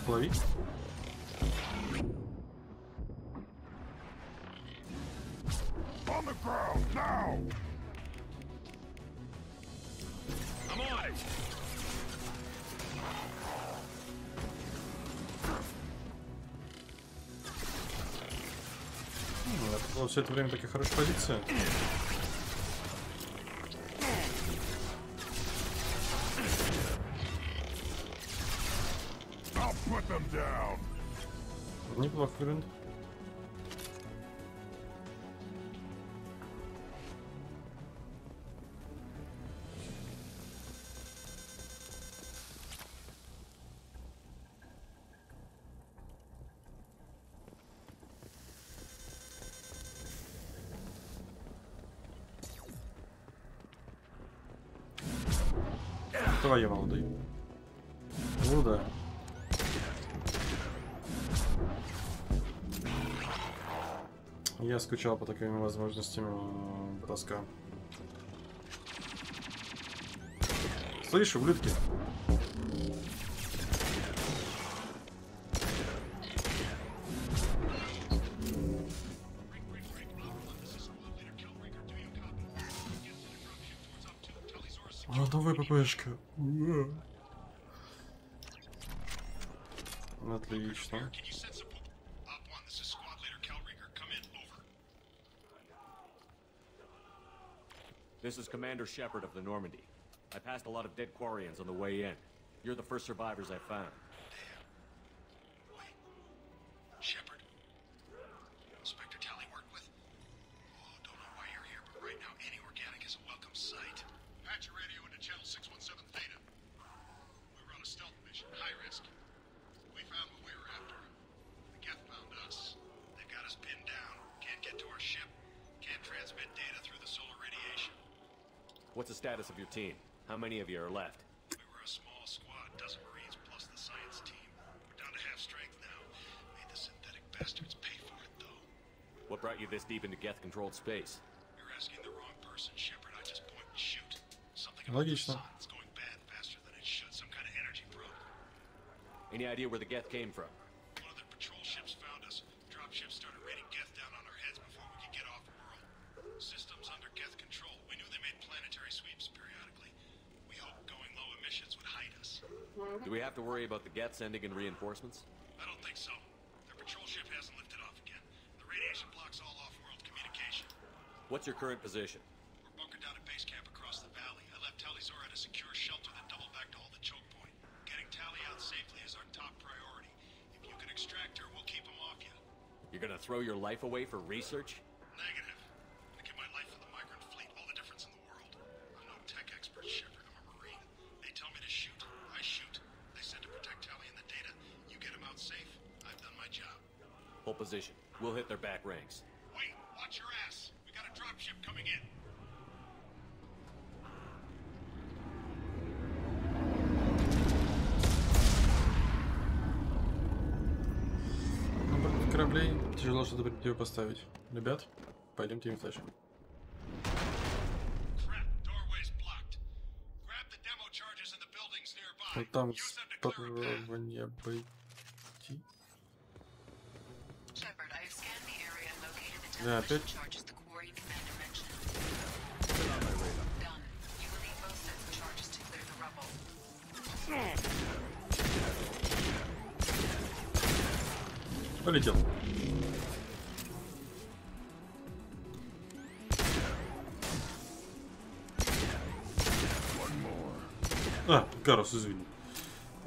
Лови. On the ground now. I'm on it. Это была все это время такая хорошая позиция. I'll put them down. Неплохо, Гринд. Твою молодой. Ну да. Я скучал по таким возможностям броска. Слышь, ублюдки. Новая ППшка. Отлично. This is Commander Shepard of the Normandy. I passed a lot of dead Quarians on the way in. You're the first survivors I found. Shepard? Inspector Tally worked with? Oh, don't know why you're here, but right now any organic is a welcome sight. Patch your radio into channel 617 Theta. We were on a stealth mission, high risk. We found what we were after. The Geth found us. They've got us pinned down. Can't get to our ship. Can't transmit data through the solar radiation. What's the status of your team? How many of you are left? We were a small squad, dozen Marines plus the science team. We're down to half strength now. Made the synthetic bastards pay for it, though. What brought you this deep into Geth-controlled space? You're asking the wrong person, Shepard. I just point and shoot. Something about the Логично. sun. It's going bad faster than it should. Some kind of energy probe. Any idea where the Geth came from? One of the patrol ships found us. Dropships started raining Geth down on our heads before we could get off world. Systems under Geth control. We knew they made planetary sweeps periodically. We hoped going low emissions would hide us. Do we have to worry about the Geth sending in reinforcements? I don't think so. Their patrol ship hasn't lifted off again. The radiation blocks all off-world communication. What's your current position? We're bunkered down at base camp across the valley. I left Talizor at a secure shelter that doubled back to hold the choke point. Getting Tally out safely is our top priority. If you can extract her, we'll keep them off you. You're gonna throw your life away for research? Negative. I give my life for the migrant fleet, all the difference in the world. I'm no tech expert, Shepard. I'm a Marine. They tell me to shoot. I shoot. They said to protect Tally and the data. You get them out safe. I've done my job. Hold position. We'll hit their back ranks. Wait, watch your ass. We got a dropship coming in. Ну, против кораблей тяжело что-то противопоставить. Ребят, пойдемте им флешем. Вот там спотворение пойти. Да, опять. Полетел. А, Карус, извини.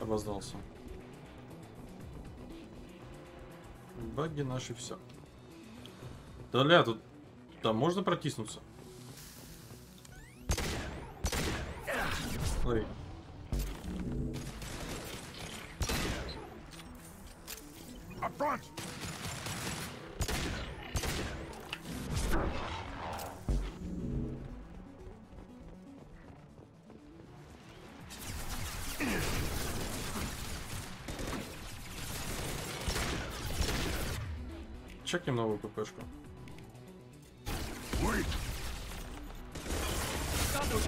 Обознался. Баги наши все. Да ля, тут там можно протиснуться? Смотри. Чекнем новую ППшку.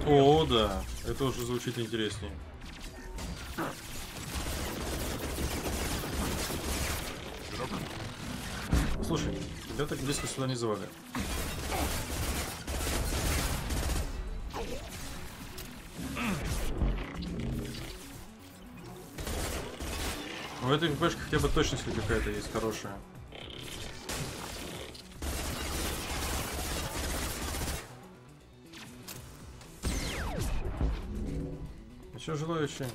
О, да. Это уже звучит интереснее. Слушай, тебя так близко сюда не звали. У этой ППшки хотя бы точность какая-то есть хорошая. Еще желающие.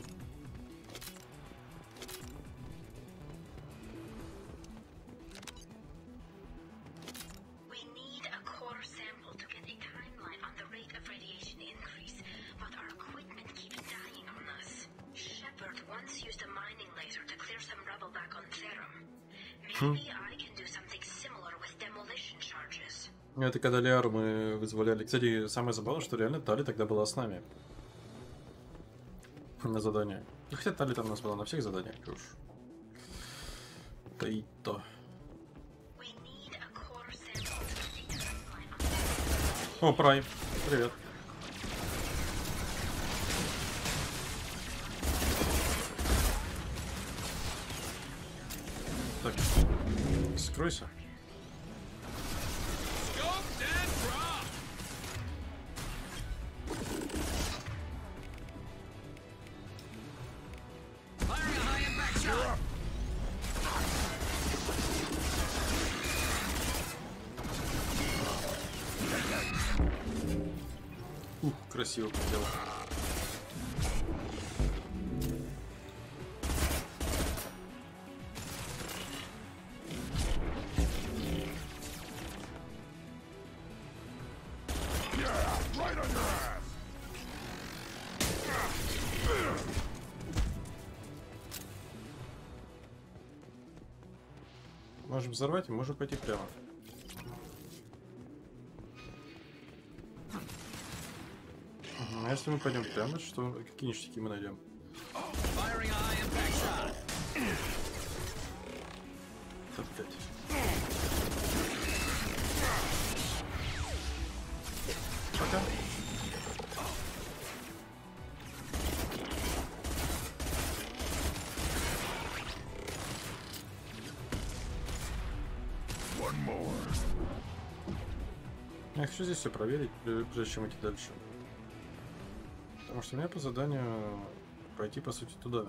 Это когда Лиару мы вызволяли. Кстати, самое забавное, что реально Тали тогда была с нами. на задание. И хотя Тали там у нас была на всех заданиях, то уж. Да и то. О, Прайм. Привет. Так. Скройся. Ух, красиво сделал. Можем взорвать и можем пойти прямо. А если мы пойдем прямо, что какие ништяки мы найдем? Опять. Пока. Я хочу здесь все проверить, прежде чем идти дальше. Потому что у меня по заданию пройти, по сути, туда.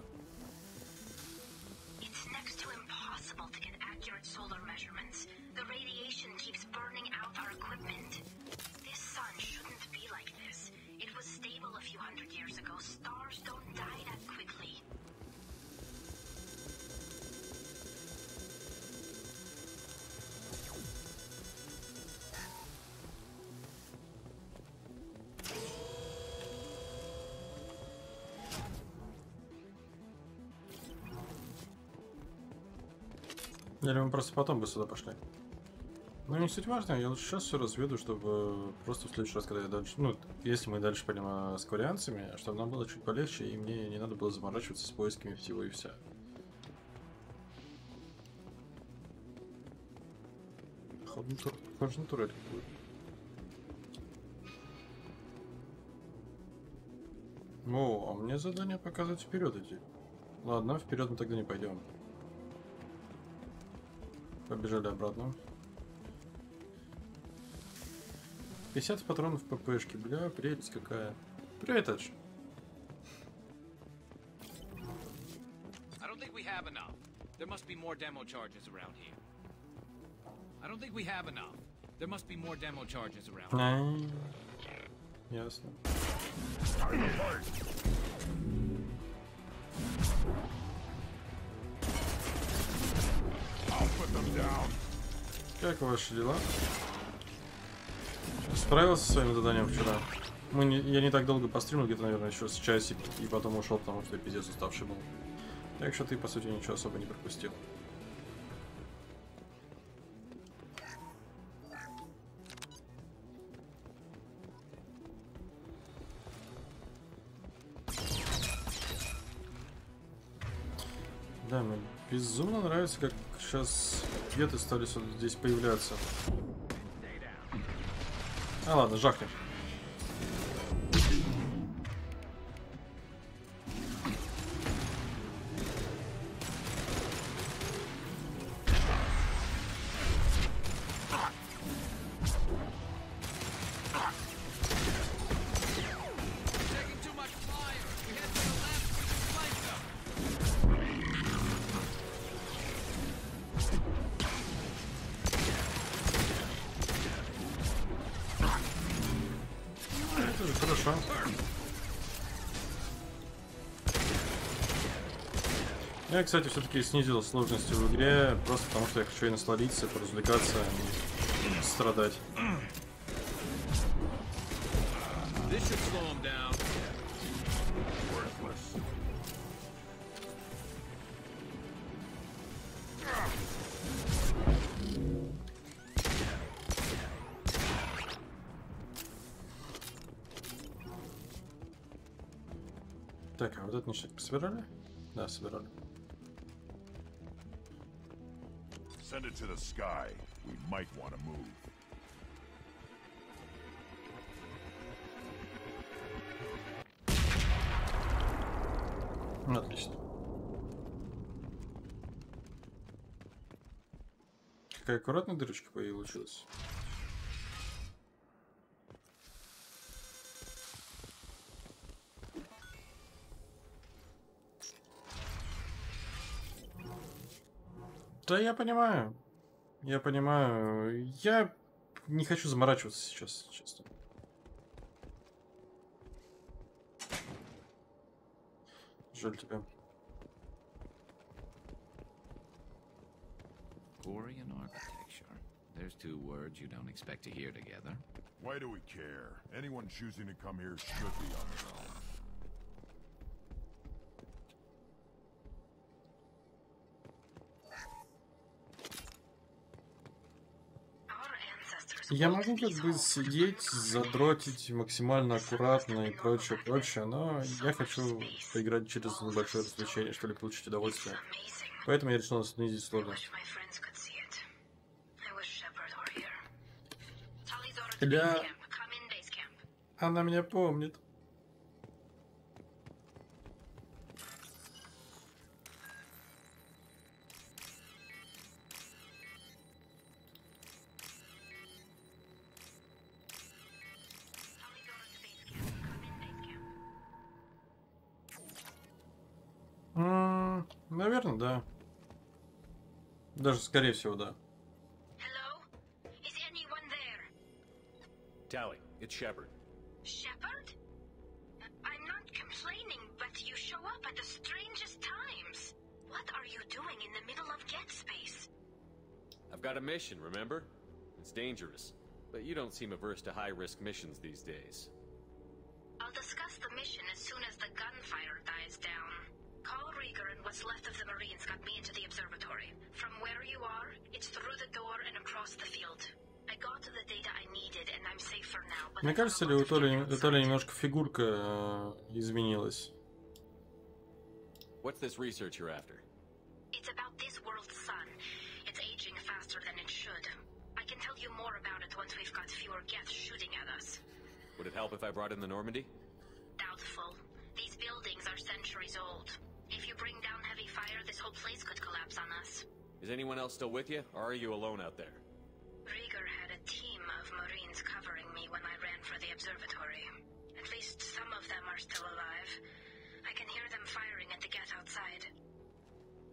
Или мы просто потом бы сюда пошли? Ну, не суть важно, я лучше сейчас все разведу, чтобы просто в следующий раз, когда я дальше... Ну, если мы дальше пойдем с корианцами, чтобы нам было чуть полегче, и мне не надо было заморачиваться с поисками всего и вся. Похоже на турель какую-то. О, а мне задание показывает вперед идти. Ладно, вперед мы тогда не пойдем. Побежали обратно. 50 патронов ППшки, бля, прелесть какая. Привет, Эдж. I don't think we have enough. There must be more demo charges around here. I don't think we have enough. There must be more demo charges around here. Ясно. Как ваши дела? Справился со своим заданием вчера. Я не так долго постримил, где-то, наверное, еще с часик, и потом ушел, потому что я пиздец уставший был. Так что ты, по сути, ничего особо не пропустил. Да, мне безумно нравится, как сейчас геты стали здесь появляться. А ладно, жахнем. Хорошо. Я, кстати, все-таки снизил сложности в игре, просто потому что я хочу и насладиться, и поразвлекаться, а не страдать. Так, а вот этот ништяк собирали? Да, собирали. Send it to the sky. We might want to move. Отлично. Какая аккуратная дырочка получилась. Да, я понимаю. Я понимаю. Я не хочу заморачиваться сейчас, честно. Жаль тебя. Korean architecture. There's two words you don't expect to hear together. Why do we care? Anyone choosing to come here should be on their own. Я могу как бы сидеть, задротить максимально аккуратно и прочее, прочее, но я хочу поиграть через небольшое развлечение, что ли, получить удовольствие. Поэтому я решил снизить сложность. Да. Она меня помнит. Наверное, да. Даже, скорее всего, да. Tally, it's Shepard. Shepard? I'm not complaining, but you show up at the strangest times. What are you doing in the middle of Get Space? I've got a mission, remember? It's dangerous, but you don't seem averse to high-risk missions these days. I'll discuss the mission as soon as the gunfire dies down. Call Rieger and what's left of the Marines got me into the observatory. From where you are, it's through the door and across the field. I got the data I needed and I'm safe for now, but Мне кажется, ли у Толи немножко фигурка изменилась? What's this research you're after? It's about this world's sun. It's aging faster than it should. I can tell you more about it once we've got fewer Geths shooting at us. Would it help if I brought in the Normandy? Doubtful. These buildings are centuries old. If you bring down heavy fire, this whole place could collapse on us. Is anyone else still with you, or are you alone out there? Rieger had a team of Marines covering me when I ran for the observatory. At least some of them are still alive. I can hear them firing at the Geth outside.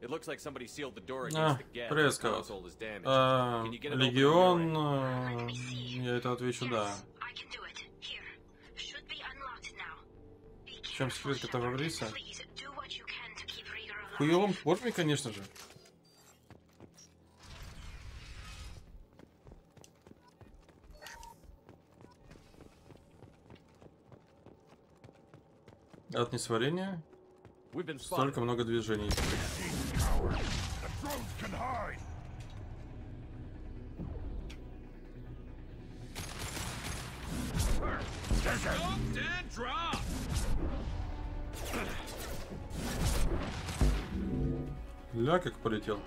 It looks like somebody sealed the door against the Geth. The console is damaged. Can you get it Легион, я это отвечу, да. I can do it. Here. Should be unlocked now. В чем секрет этого риса? Хуёвым форме, конечно же. От несварения столько много движений. Ля, как полетел.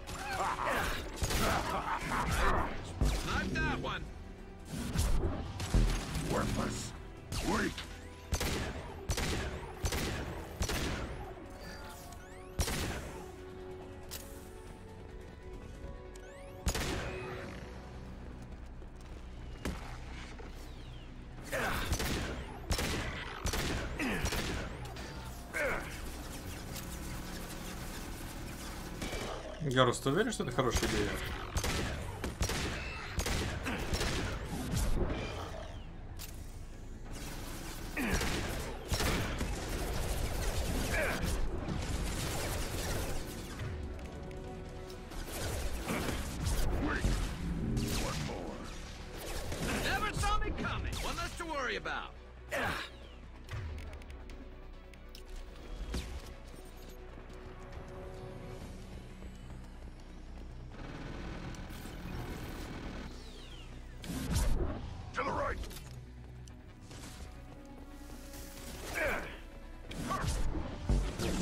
Гарус, ты уверен, что это хорошая идея? Never saw me coming. One less to worry about. To the right.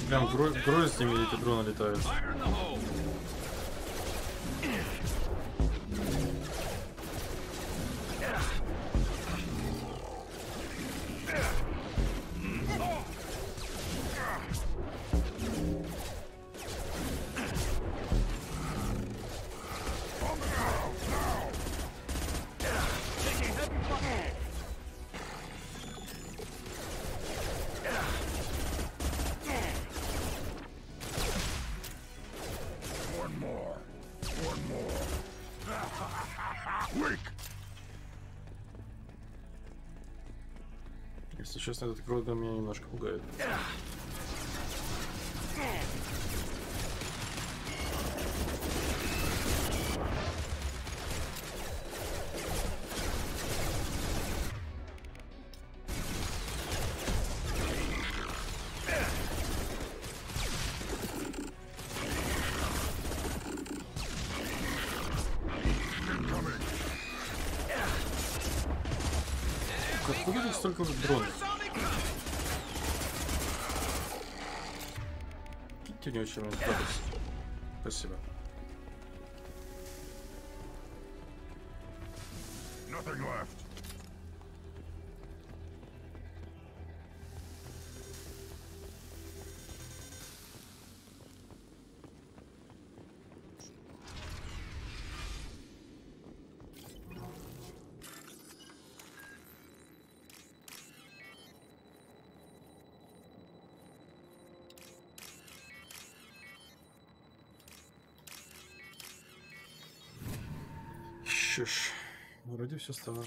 Прям гроздями эти дроны летают. Если честно, этот крот меня немножко пугает. Откуда тут столько дронов? Киньте мне очень много. Спасибо. Nothing left. Что ж, вроде все стало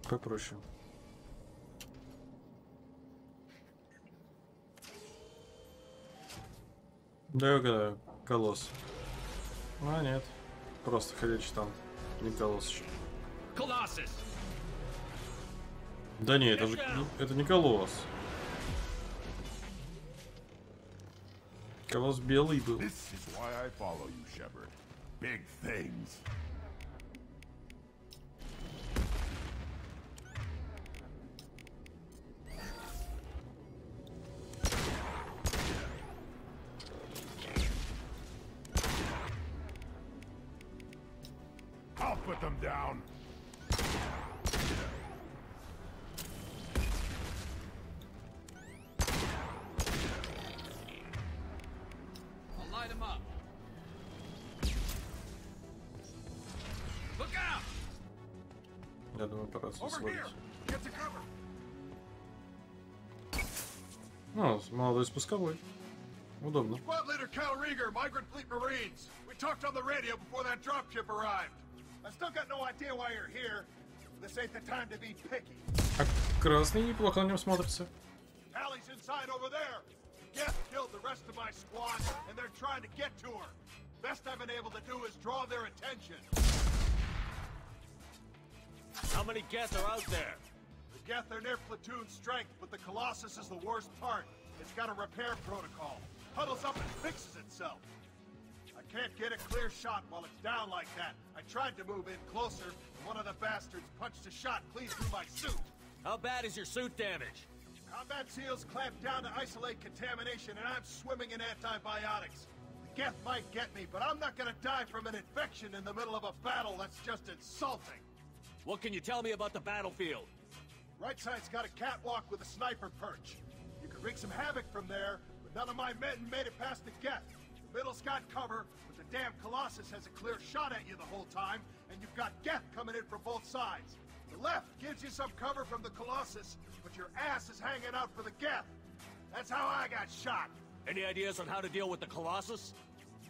попроще. Да, я угадаю. Колосс. А, нет. Просто ходячий там. Не колосс еще. Да не, это не колосс. Колосс белый был. This is why I follow you, Shepard. Big things. I'll put them down. I'll light him up. Look out! Я думаю, пора сводить. Ну, молодой спусковой. Удобно. Squad leader Cal Rieger, Migrant Fleet Marines. We talked on the radio before that dropship arrived. I still got no idea why you're here. This ain't the time to be picky. А красный неплохо на нем смотрится. Allie's inside over there. Geth killed the rest of my squad, and they're trying to get to her. Best I've been able to do is draw their attention. How many Geth are out there? The Geth are near platoon strength, but the Colossus is the worst part. It's got a repair protocol. Huddles up and fixes itself. I can't get a clear shot while it's down like that. I tried to move in closer, and one of the bastards punched a shot clean through my suit. How bad is your suit damage? Combat seals clamped down to isolate contamination, and I'm swimming in antibiotics. The Geth might get me, but I'm not gonna die from an infection in the middle of a battle. That's just insulting. What can you tell me about the battlefield? Right side's got a catwalk with a sniper perch. You could wreak some havoc from there, but none of my men made it past the Geth. The middle's got cover, but the damn Colossus has a clear shot at you the whole time, and you've got Geth coming in from both sides. The left gives you some cover from the Colossus, but your ass is hanging out for the Geth. That's how I got shot. Any ideas on how to deal with the Colossus?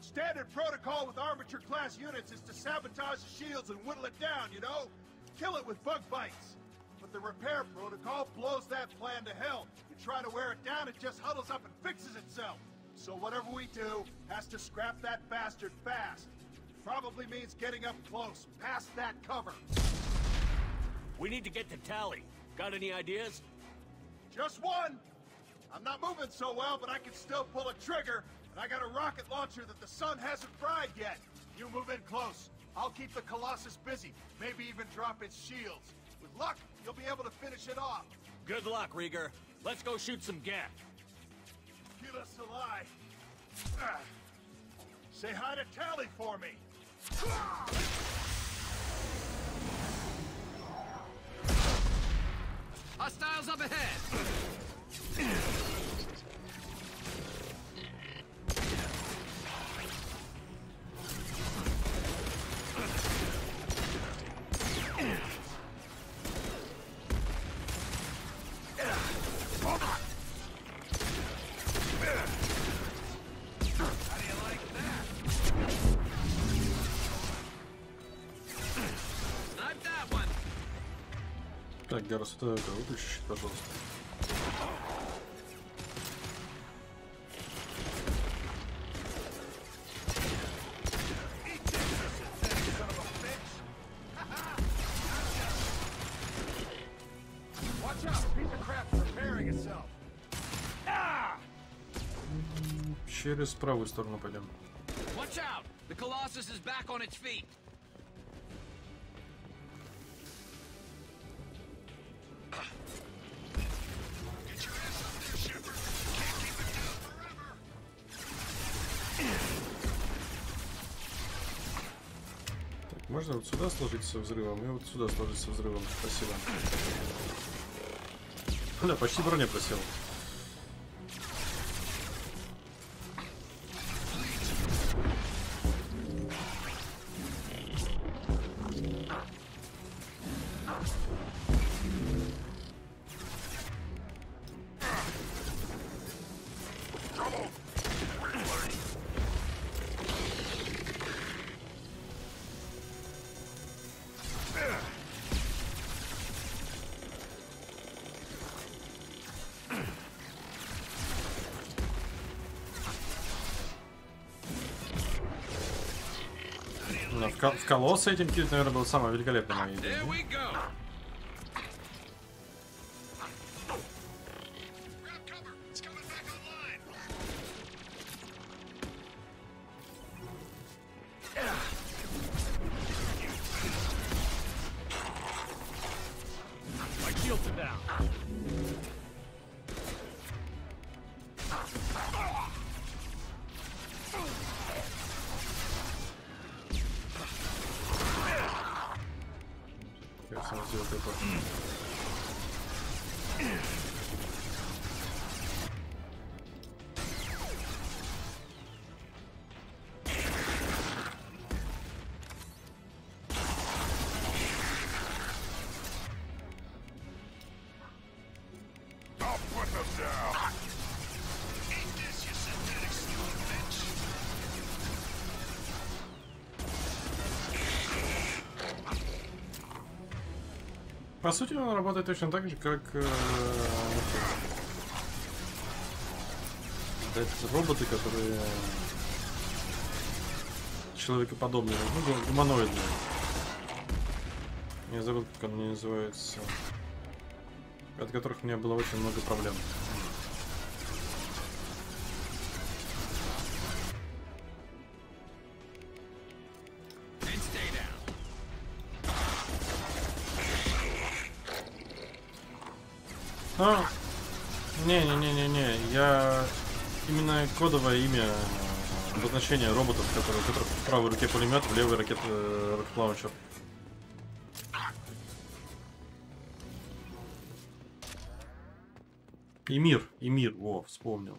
Standard protocol with armature-class units is to sabotage the shields and whittle it down, you know? Kill it with bug bites. But the repair protocol blows that plan to hell. You try to wear it down, it just huddles up and fixes itself. So whatever we do has to scrap that bastard fast. Probably means getting up close, past that cover. We need to get to Tally. Got any ideas? Just one. I'm not moving so well, but I can still pull a trigger, and I got a rocket launcher that the sun hasn't fried yet. You move in close. I'll keep the Colossus busy, maybe even drop its shields. With luck, you'll be able to finish it off. Good luck, Rieger. Let's go shoot some Geth. Keep Fabulous ally. Say hi to Tally for me. Hostiles up ahead. Так, Гарус, это выключи, пожалуйста. Через правую сторону пойдем. Watch out! The Colossus is back on its feet. Get your ass up there, Shepard. Can't keep it down forever. Так, можно вот сюда сложить со взрывом и вот сюда сложить со взрывом. Спасибо. Да, почти броня просела. В колосса этим кит, наверное, был самая великолепная моя идея. По сути, он работает точно так же, как роботы, которые человекоподобные, ну, гуманоидные. Я забыл, как он называется. От которых у меня было очень много проблем. А, не, я именно кодовое имя обозначение роботов, у которых в правой руке пулемет, в левой ракет-лаунчер. Эмир, о, вспомнил.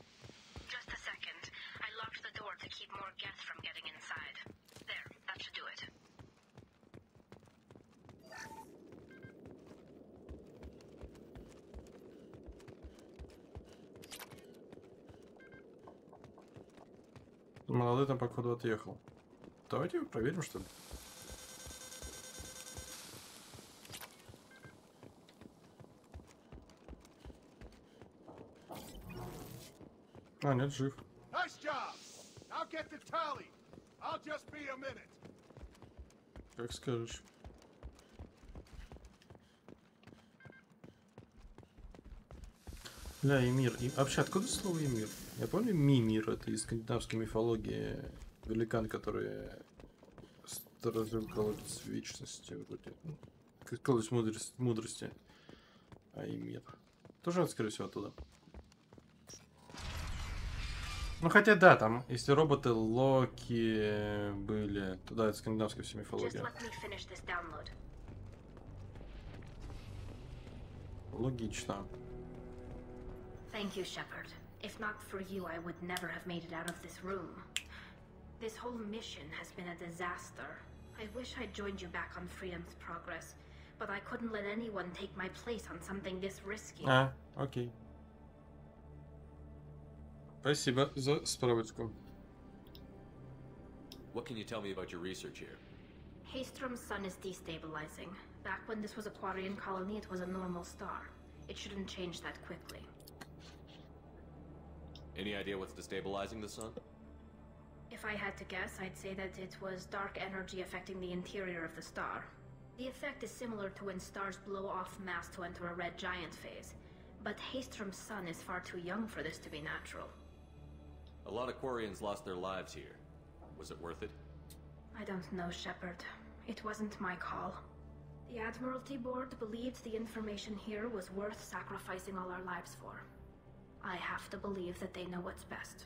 Молодой там, походу, отъехал. Давайте его проверим, что ли. А, нет, жив. Как скажешь. Ля, Эмир. Вообще, откуда слово Эмир? Я помню Мимир, это из скандинавской мифологии. Великан, который сторожил колодец вечности, вроде. Колодец мудрости. А Эмир. Тоже, скорее всего, оттуда. Ну хотя да, там, если роботы Локи были, то да, это скандинавская вся Just мифология. let me finish this download. Логично. Thank you, Shepard. If not for you, I would never have made it out of this room. This whole mission has been a disaster. I wish I'd joined you back on Freedom's Progress, but I couldn't let anyone take my place on something this risky. А, окей. Спасибо за справочку. What can you tell me about your research here? Haystrom's sun is destabilizing. Back when this was a Quarian colony, it was a normal star. It shouldn't change that quickly. Any idea what's destabilizing the sun? If I had to guess, I'd say that it was dark energy affecting the interior of the star. The effect is similar to when stars blow off mass to enter a red giant phase. But Haystrom's sun is far too young for this to be natural. A lot of Quarians lost their lives here. Was it worth it? I don't know, Shepard. It wasn't my call. The Admiralty Board believed the information here was worth sacrificing all our lives for. I have to believe that they know what's best.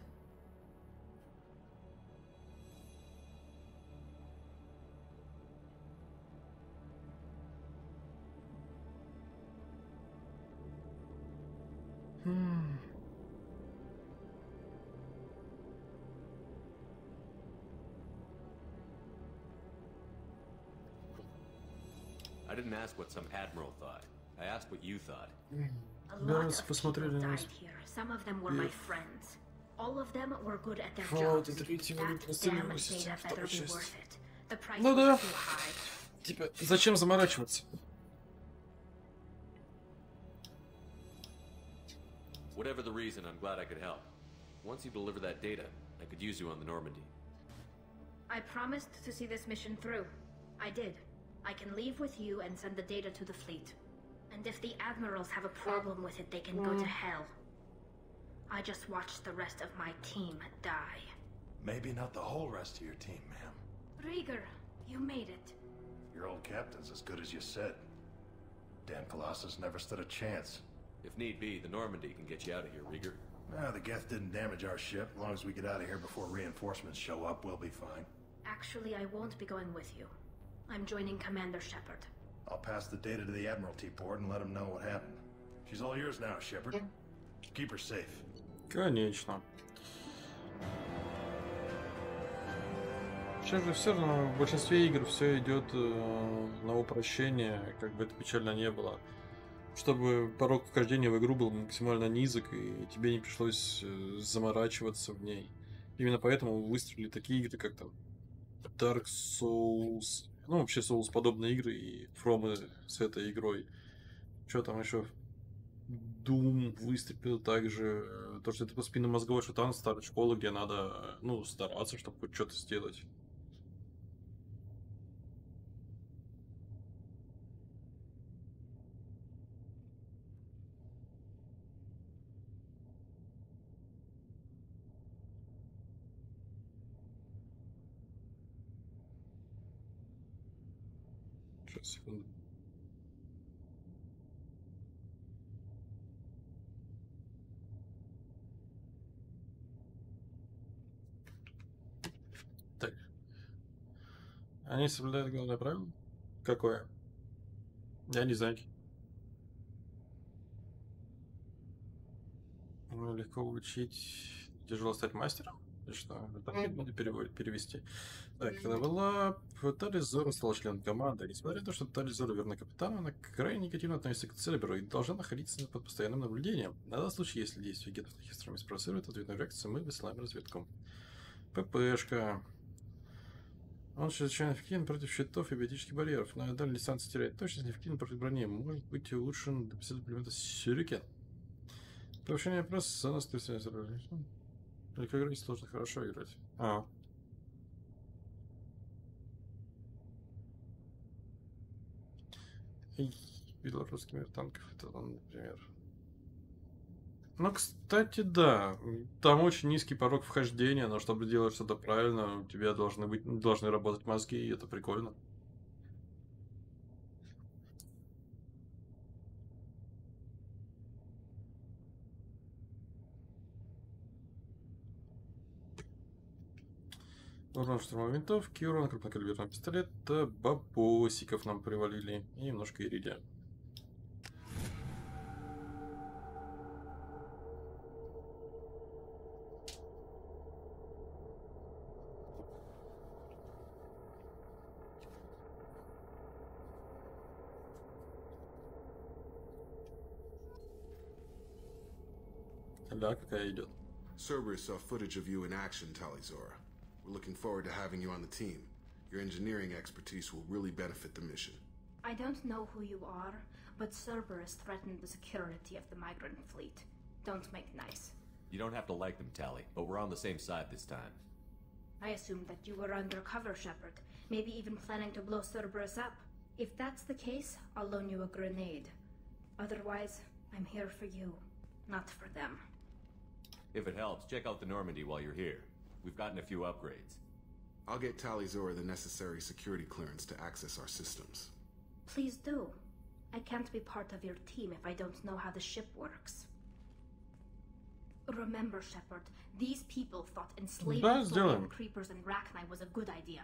I didn't ask what some admiral thought. I asked what you thought. A lot of people died here. Some of them were my friends. All of them were good at their jobs. That damn data better be worth it. The price Ну was да. too high. Типа, зачем заморачиваться? Whatever the reason, I'm glad I could help. Once you deliver that data, I could use you on the Normandy. I promised to see this mission through. I did. I can leave with you and send the data to the fleet. And if the admirals have a problem with it, they can go to hell. I just watched the rest of my team die. Maybe not the whole rest of your team, ma'am. Rieger, you made it. Your old captain's as good as you said. Damn Colossus never stood a chance. If need be, the Normandy can get you out of here, Rieger. Nah, the Geth didn't damage our ship. As long as we get out of here before reinforcements show up, we'll be fine. Actually, I won't be going with you. I'm joining Commander Shepard. I'll pass the data to the Admiralty Board and let them know what happened. She's all yours now, Shepard. Keep her safe. Конечно. Сейчас же все равно в большинстве игр все идет на упрощение, как бы это печально не было. Чтобы порог вхождения в игру был максимально низок, и тебе не пришлось заморачиваться в ней. Именно поэтому выстрелили такие игры, как там Dark Souls, ну вообще Souls подобные игры и From с этой игрой. Что там еще? Doom выступил также. То, что это по спинномозговой шутан старой школы, где надо, ну, стараться, чтобы хоть что-то сделать. Сейчас, секунду. Так. Они соблюдают главное правило? Какое? Я не знаю. Легко учить, тяжело стать мастером? Или что? Так надо перевести. Так, когда Талис Зоро стал членом команды. Несмотря на то, что Талис Зоро верный капитан, она крайне негативно относится к Церберу и должна находиться под постоянным наблюдением. На данный случай, если действия генов на хистроме спровоцируют ответную реакцию, мы высылаем разведку. ППшка. Он чрезвычайно эффективен против щитов и биотических барьеров. На дальней дистанции теряет точность, неэффективен против брони. Может быть улучшен до 50 элемента Сюрикен. Повышение просто за нас ты все заражаешь. Только играть сложно хорошо играть. И белорусский мир танков, это он, например. Ну, кстати, да. Там очень низкий порог вхождения, но чтобы делать что-то правильно, у тебя должны работать мозги, и это прикольно. Урон штурмовой винтовки, урон крупнокалиберного пистолета, бабосиков нам привалили и немножко иридия. Да, какая идет. Cerberus saw footage of you in action, Talizora. We're looking forward to having you on the team. Your engineering expertise will really benefit the mission. I don't know who you are, but Cerberus threatened the security of the migrant fleet. Don't make nice. You don't have to like them, Tally, but we're on the same side this time. I assumed that you were undercover, Shepard. Maybe even planning to blow Cerberus up. If that's the case, I'll loan you a grenade. Otherwise, I'm here for you, not for them. If it helps, check out the Normandy while you're here. We've gotten a few upgrades. I'll get Talizora the necessary security clearance to access our systems. Please do. I can't be part of your team if I don't know how the ship works. Remember, Shepard, these people thought enslaving Florian creepers and Rachni was a good idea.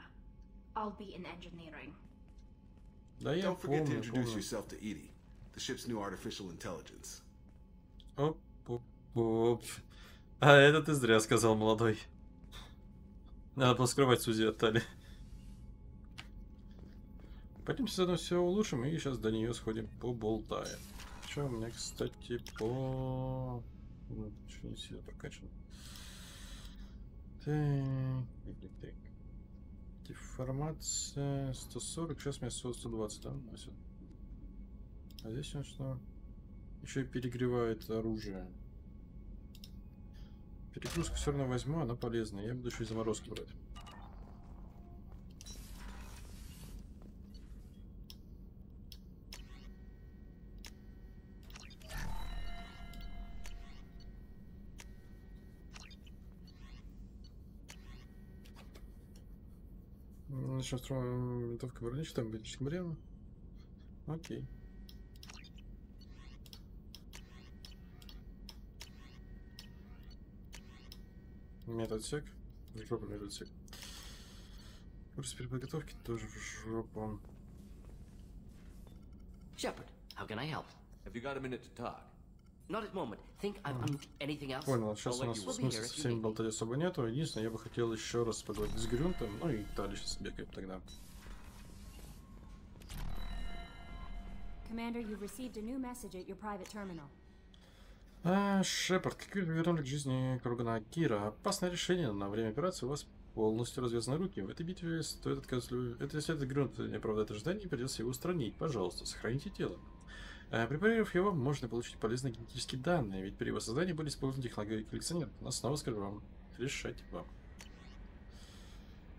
I'll be in engineering. Don't forget to introduce yourself to Edie, the ship's new artificial intelligence. Оп. А это ты зря сказал, молодой. Надо было скрывать Сузи от Тали. Пойдемте заодно все улучшим и сейчас до нее сходим поболтаем. Что у меня, кстати, по... Что не сильно прокачан. Так. Деформация 140, сейчас у меня 120, да? А здесь он что? Еще и перегревает оружие. Перегрузку все равно возьму, она полезная. Я буду еще и заморозки брать. Начнем строим винтовка бронич, там металлическим бревном. Окей. Методсек. В жопу методсек. Курс переподготовки тоже в жопу. Shepard, how can I help? Have you got a minute to talk? Not at the moment. Think I'm anything else? Понял, сейчас у нас смысла со всеми болтать особо нету. Единственное, я бы хотел еще раз поговорить с Грюнтом. Ну и Тали сейчас бегаем тогда. Commander, you've received a new message at your private terminal. Шепард, как вы вернули к жизни Кругана Кира? Опасное решение. На время операции у вас полностью развязаны руки. В этой битве стоит отказаться... Если этот Грюнт не оправдает ожиданий, придется его устранить. Пожалуйста, сохраните тело. Препарировав его, можно получить полезные генетические данные, ведь при его создании были использованы технологии коллекционеров. Но снова скажу вам, решать вам.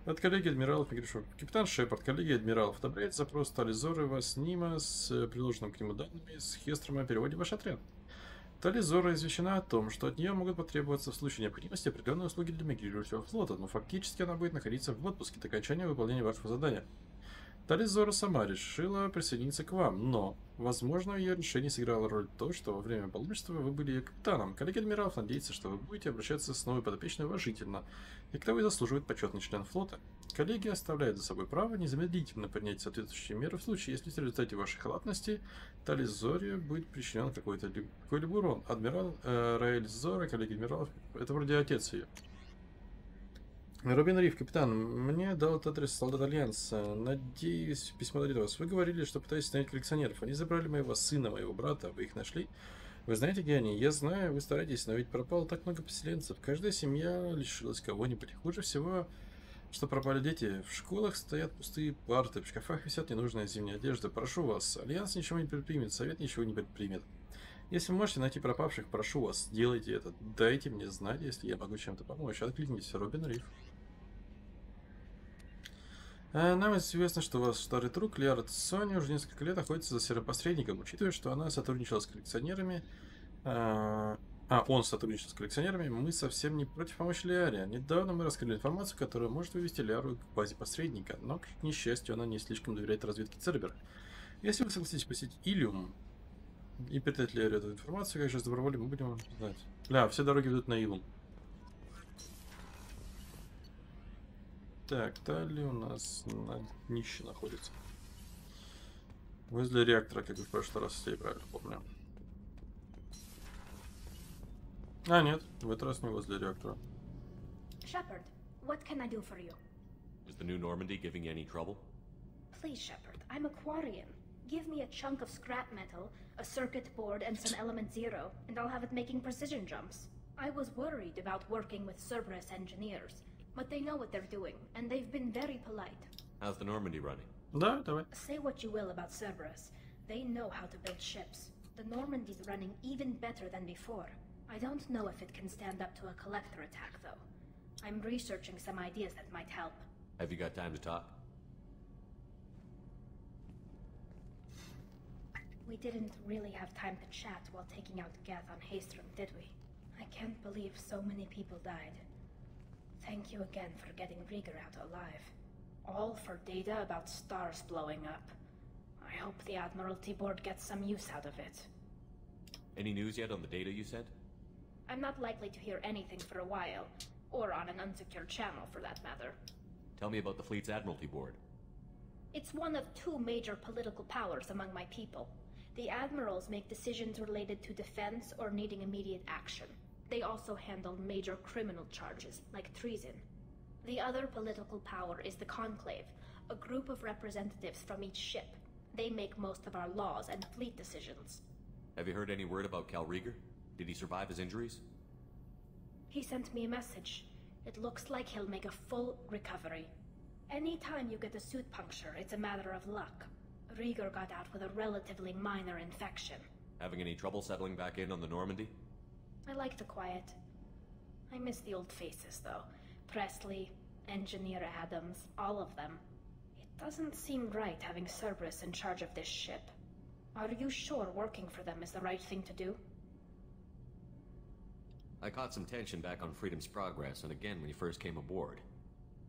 От коллеги адмиралов Мигришов. Капитан Шепард, коллеги адмиралов, одобряет запрос Тализоры Васнима с приложенным к нему данными с Хестром о переводе в ваш отряд. Тализора извещена о том, что от нее могут потребоваться в случае необходимости определенные услуги для мигрирующего флота, но фактически она будет находиться в отпуске до окончания выполнения вашего задания. Тализора сама решила присоединиться к вам, но, возможно, в ее решении сыграла роль то, что во время паломничества вы были ее капитаном. Коллеги адмиралов надеются, что вы будете обращаться с новой подопечной уважительно, и кто вы заслуживает почетный член флота. Коллеги оставляют за собой право незамедлительно принять соответствующие меры в случае, если в результате вашей халатности Тализоре будет причинен какой-либо урон. Адмирал Раэль Зора, коллеги адмиралов, это вроде отец ее. Робин Риф, капитан, мне дал этот адрес солдат Альянса. Надеюсь, письмо дойдет до вас. Вы говорили, что пытаетесь остановить коллекционеров. Они забрали моего сына, моего брата. Вы их нашли? Вы знаете, где они? Я знаю, вы стараетесь, но ведь пропало так много поселенцев. Каждая семья лишилась кого-нибудь. Хуже всего, что пропали дети. В школах стоят пустые парты, в шкафах висят ненужная зимняя одежда. Прошу вас, Альянс ничего не предпримет, Совет ничего не предпримет. Если вы можете найти пропавших, прошу вас, сделайте это. Дайте мне знать, если я могу чем-то помочь. Откликнитесь, Робин Риф. Нам известно, что ваш старый друг Лиард Сони уже несколько лет охотится за серым посредником, учитывая, что она сотрудничала с коллекционерами. Он сотрудничал с коллекционерами, мы совсем не против помощи Лиаре. Недавно мы раскрыли информацию, которая может вывести Лиару к базе посредника, но, к несчастью, она не слишком доверяет разведке Цербера. Если вы согласитесь посетить Илиум и передать Лиаре эту информацию, как же с добровольным мы будем знать. Все дороги ведут на Илум. Так, Талли у нас на днище находится. Возле реактора, как и в прошлый раз, если я правильно помню. А, нет, в этот раз не возле реактора. Shepard, what can I do for you? Is the new Normandy giving you any trouble? Please, Shepard, I'm a Quarian. Give me a chunk of scrap metal, a circuit board, and some element zero, and I'll have it making precision jumps. I was worried about working with Cerberus engineers, but they know what they're doing, and they've been very polite. How's the Normandy running? Да, давай. Say what you will about Cerberus. They know how to build ships. The Normandy's running even better than before. I don't know if it can stand up to a collector attack, though. I'm researching some ideas that might help. Have you got time to talk? We didn't really have time to chat while taking out Geth on Haestrom, did we? I can't believe so many people died. Thank you again for getting Rieger out alive. All for data about stars blowing up. I hope the Admiralty Board gets some use out of it. Any news yet on the data you sent? I'm not likely to hear anything for a while, or on an unsecured channel for that matter. Tell me about the fleet's Admiralty Board. It's one of two major political powers among my people. The admirals make decisions related to defense or needing immediate action. They also handle major criminal charges, like treason. The other political power is the Conclave, a group of representatives from each ship. They make most of our laws and fleet decisions. Have you heard any word about Cal Rieger? Did he survive his injuries? He sent me a message. It looks like he'll make a full recovery. Anytime you get a suit puncture, it's a matter of luck. Rieger got out with a relatively minor infection. Having any trouble settling back in on the Normandy? I like the quiet. I miss the old faces, though. Presley, Engineer Adams, all of them. It doesn't seem right having Cerberus in charge of this ship. Are you sure working for them is the right thing to do? I caught some tension back on Freedom's Progress, and again when you first came aboard.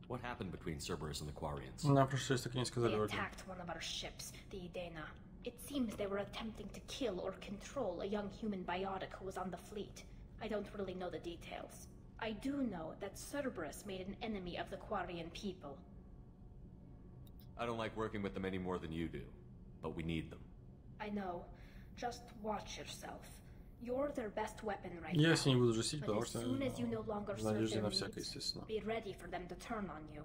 What happened between Cerberus and the Quarians? They attacked one of our ships, the Idena. It seems they were attempting to kill or control a young human biotic who was on the fleet. I don't really know the details. I do know that Cerberus made an enemy of the Quarian people. I don't like working with them any more than you do, but we need them. I know. Just watch yourself. You're their best weapon right Я now. с ней буду жестить, But потому as что soon as you no longer в serve надежде their на всякое, needs, естественно. be ready for them to turn on you.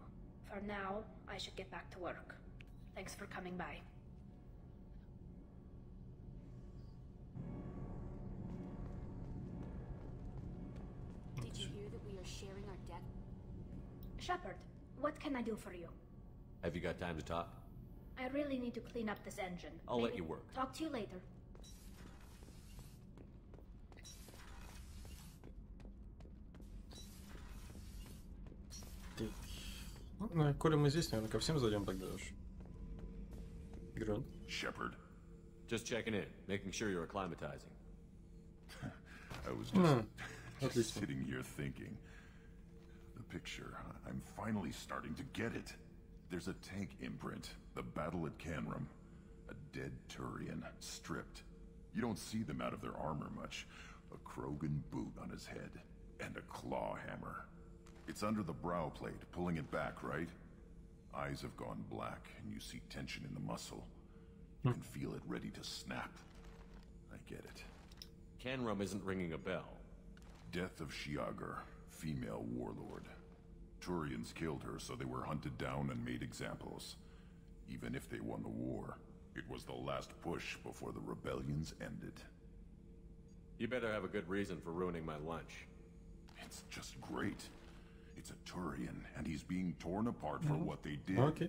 For now, I should get back to work. Thanks for coming by. Did you hear that we are sharing our debt? Shepard, what can I do for you? Have you got time to talk? I really need to clean up this engine. I'll let you work. Talk to you later. Ну, коли мы здесь, наверное, ко всем зайдем тогда уж. Грунт. Shepard. Just checking in, making sure you're acclimatizing. I was just sitting here thinking. The picture, I'm finally starting to get it. There's a tank imprint, the battle at Canrum. A dead Turian, stripped. You don't see them out of their armor much. A Krogan boot on his head, and a claw hammer. It's under the brow plate, pulling it back, right? Eyes have gone black, and you see tension in the muscle. You can feel it ready to snap. I get it. Canrum isn't ringing a bell. Death of Shiagar, female warlord. Turians killed her, so they were hunted down and made examples. Even if they won the war, it was the last push before the rebellions ended. You better have a good reason for ruining my lunch. It's just great. It's a Turian, and he's being torn apart for what they did. Okay.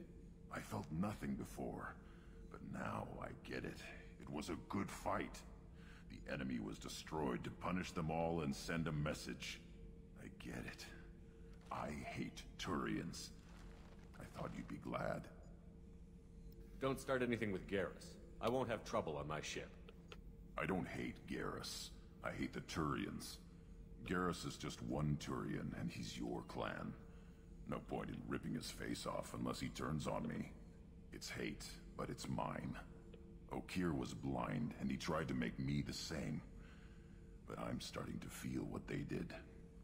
I felt nothing before, but now I get it. It was a good fight. The enemy was destroyed to punish them all and send a message. I get it. I hate Turians. I thought you'd be glad. Don't start anything with Garrus. I won't have trouble on my ship. I don't hate Garrus. I hate the Turians. Garrus is just one Turian, and he's your clan. No point in ripping his face off unless he turns on me. It's hate, but it's mine. Okeer was blind, and he tried to make me the same. But I'm starting to feel what they did.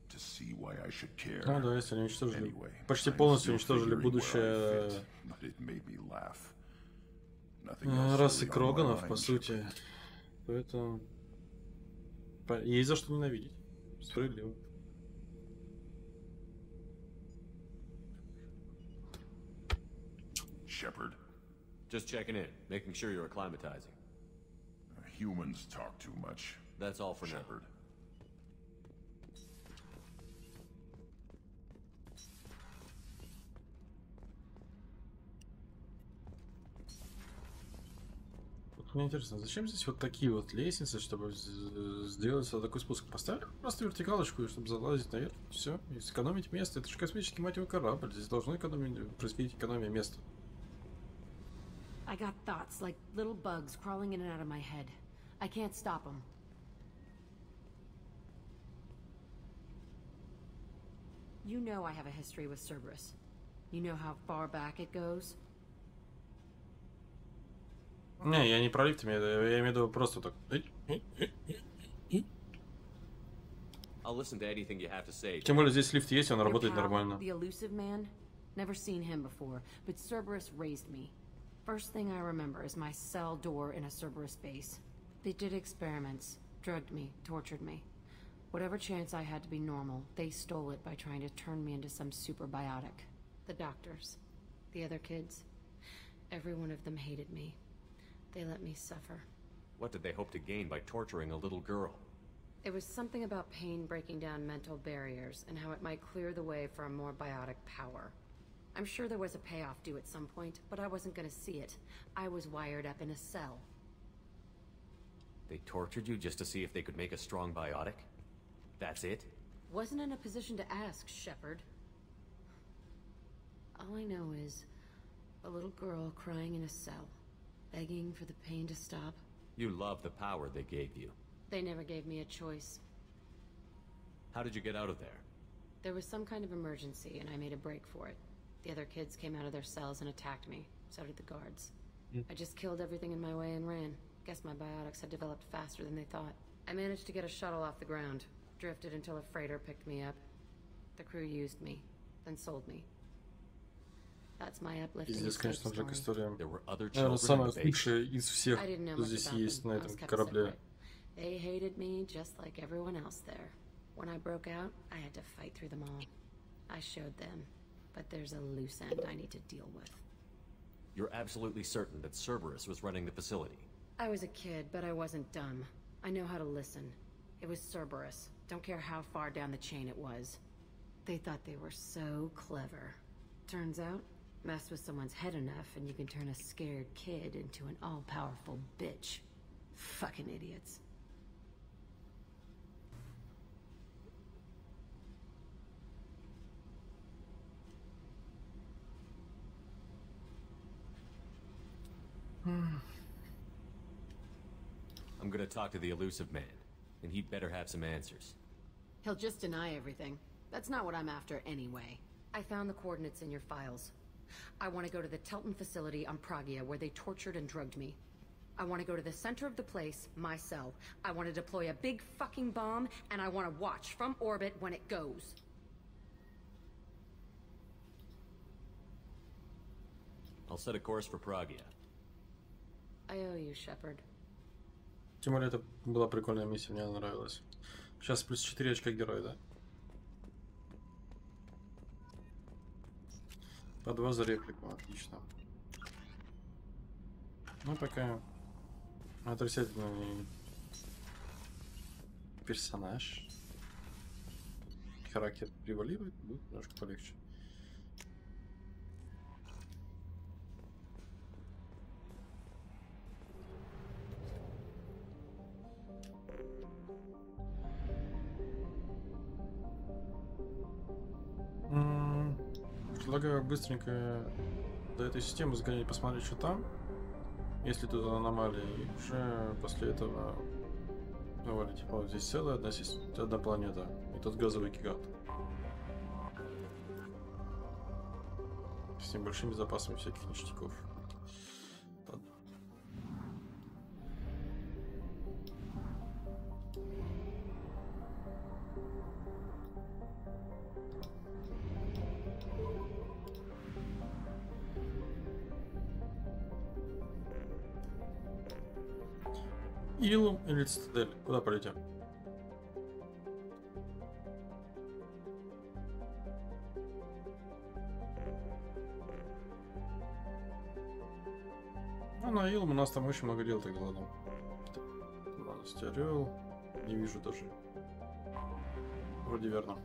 to see why I should care. Ну да, если они уничтожили, Anyway, почти I'm полностью still уничтожили figuring where I будущее fit, but it made me laugh. Nothing else расы really on my Кроганов, по mind, сути. Поэтому есть за что ненавидеть. Справедливо. Shepard. Just checking in, making sure you're acclimatizing. Humans talk too much. That's all for Shepard. Мне интересно, зачем здесь вот такие вот лестницы, чтобы сделать такой спуск? Поставили просто вертикалочку, чтобы залазить наверх, все, и сэкономить место. Это же космический, мать его, корабль. Здесь должно происходить экономия места. I got thoughts like little bugs crawling in and out of my head. I can't stop them. You know I have a history with Cerberus. You know how far back it goes? Не, я не про лифт, я имею в виду просто так. I'll listen to anything you have to say. Тем более здесь лифт есть, он работает Your pal, нормально. The elusive man? Never seen him before, but Cerberus raised me. First thing I remember is my cell door in a Cerberus base. They did experiments, drugged me, tortured me. Whatever chance I had to be normal, they stole it by trying to turn me into some super biotic. The doctors, the other kids, every one of them hated me. They let me suffer. What did they hope to gain by torturing a little girl? It was something about pain breaking down mental barriers and how it might clear the way for a more biotic power. I'm sure there was a payoff due at some point, but I wasn't gonna see it. I was wired up in a cell. They tortured you just to see if they could make a strong biotic? That's it? Wasn't in a position to ask, Shepard. All I know is a little girl crying in a cell, begging for the pain to stop. You love the power they gave you. They never gave me a choice. How did you get out of there? There was some kind of emergency, and I made a break for it. The other kids came out of their cells and attacked me. So did the guards. I just killed everything in my way and ran. Guess my biotics had developed faster than they thought. I managed to get a shuttle off the ground. Drifted until a freighter picked me up. The crew used me, then sold me. That's my uplifting Здесь, конечно, Джек, история, наверное, самая худшая из всех, что здесь есть на этом корабле. They hated me just like everyone else there. When I broke out, I had to fight through them all. I showed them, but there's a loose end I need to deal with. You're absolutely certain that Cerberus was running the facility? I was a kid, but I wasn't dumb. I know how to listen. It was Cerberus. Don't care how far down the chain it was. They thought they were so clever. Turns out, mess with someone's head enough and you can turn a scared kid into an all-powerful bitch. Fucking idiots. I'm gonna talk to the elusive man, and he'd better have some answers. He'll just deny everything. That's not what I'm after anyway. I found the coordinates in your files. I want to go to the Telton facility on Pragia where they tortured and drugged me. I want to go to the center of the place, my cell. I want to deploy a big fucking bomb, and I want to watch from orbit when it goes. I'll set a course for Pragia. I owe you, Shepard. Тем более, это была прикольная миссия, мне она нравилась. Сейчас плюс 4 очка герой, да? По 2 за реплику, отлично. Ну, пока отрицательный персонаж. Характер превалирует, будет немножко полегче. Предлагаю быстренько до этой системы сгонять, посмотреть, что там, если тут аномалии, и уже после этого навалить. Вот здесь целая одна планета, и тут газовый гигант с небольшими запасами всяких ништяков. Ладно. Илум или Цитадель? Куда полетим? Ну, на Илум у нас там очень много дел, тогда ладно. Туманность Орел. Не вижу даже. Вроде верно.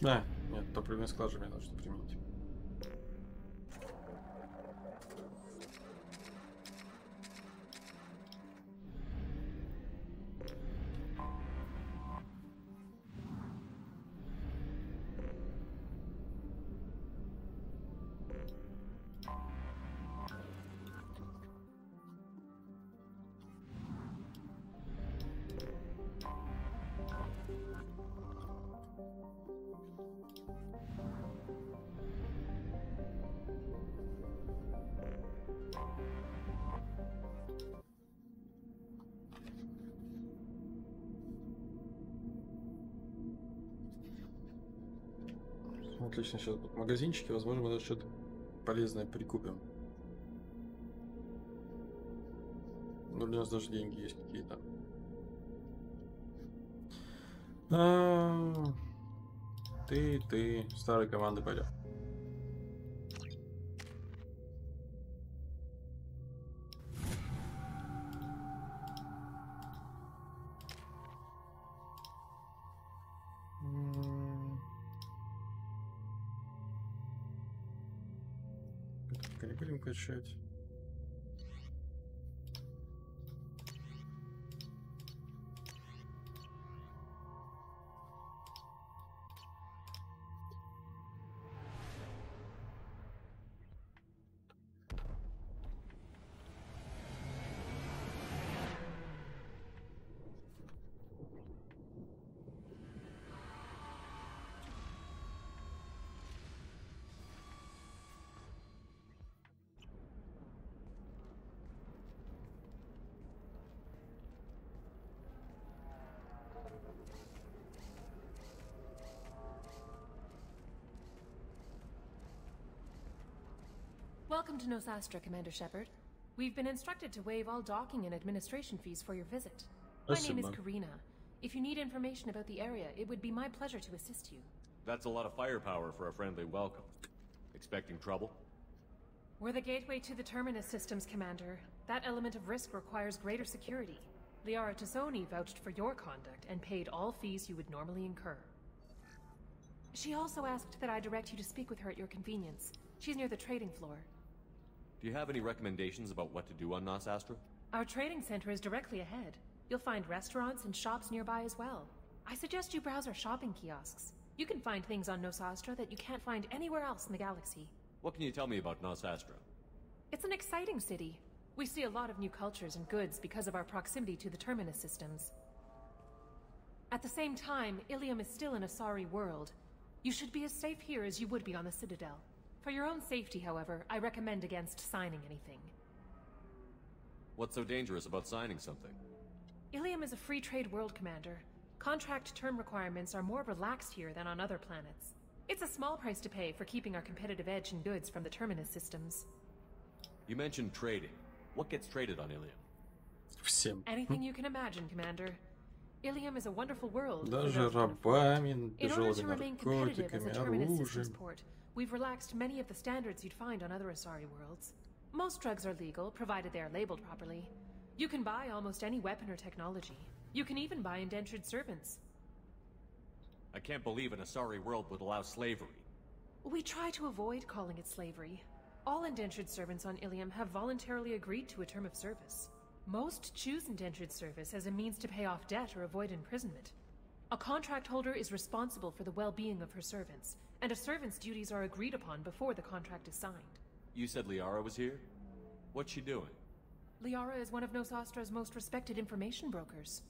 Да, нет, топливный склад же мне нужно применить. Отлично, сейчас будут магазинчики, возможно, мы даже что-то полезное прикупим. Ну, у нас даже деньги есть какие-то. Ты, старой команды пойдем. Не будем качать. Welcome to Nosastra, Commander Shepard. We've been instructed to waive all docking and administration fees for your visit. My name is Karina. If you need information about the area, it would be my pleasure to assist you. That's a lot of firepower for a friendly welcome. Expecting trouble? We're the gateway to the Terminus systems, Commander. That element of risk requires greater security. Liara Tazzoni vouched for your conduct and paid all fees you would normally incur. She also asked that I direct you to speak with her at your convenience. She's near the trading floor. Do you have any recommendations about what to do on Nosastra? Our trading center is directly ahead. You'll find restaurants and shops nearby as well. I suggest you browse our shopping kiosks. You can find things on Nosastra that you can't find anywhere else in the galaxy. What can you tell me about Nosastra? It's an exciting city. We see a lot of new cultures and goods because of our proximity to the Terminus systems. At the same time, Ilium is still an Asari world. You should be as safe here as you would be on the Citadel. For your own safety, however, I recommend against signing anything. What's so dangerous about signing something? Ilium is a free trade world, Commander. Contract term requirements are more relaxed here than on other planets. It's a small price to pay for keeping our competitive edge in goods from the Terminus systems. You mentioned trading. What gets traded on Ilium? Всем. Anything you can imagine, Commander. Ilium is a wonderful world. Даже рабами, In order to remain competitive as наркотиками, a Terminus systems оружием. port, we've relaxed many of the standards you'd find on other Asari worlds. Most drugs are legal, provided they are labeled properly. You can buy almost any weapon or technology. You can even buy indentured servants. I can't believe an Asari world would allow slavery. We try to avoid calling it slavery. All indentured servants on Ilium have voluntarily agreed to a term of service. Most choose indentured service as a means to pay off debt or avoid imprisonment. A contract holder is responsible for the well-being of her servants, and a servant's duties are agreed upon before the contract is signed. You said Liara was here? What's she doing? Liara is one of Nosastra's most respected information brokers.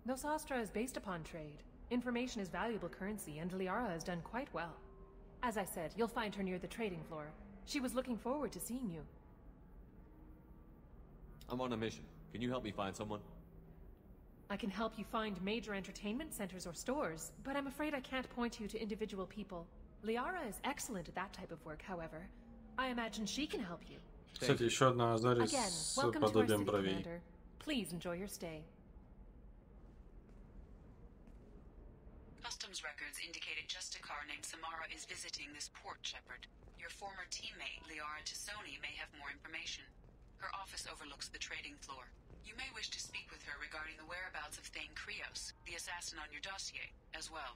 Nosastra is based upon trade. Information is valuable currency, and Liara has done quite well. As I said, you'll find her near the trading floor. She was looking forward to seeing you. I'm on a mission. Can you help me find someone? I can help you find major entertainment centers or stores, but I'm afraid I can't point you to individual people. Liara is excellent at that type of work, however. I imagine she can help you. Кстати, еще одна Азария Again, с welcome to our подобием city, бровей. Commander. Please enjoy your stay. Customs records indicated just a car named Samara is visiting this port, Shepard. Your former teammate, Liara Tassoni, may have more information. Her office overlooks the trading floor. You may wish to speak with her regarding the whereabouts of Thane Krios, the assassin on your dossier, as well.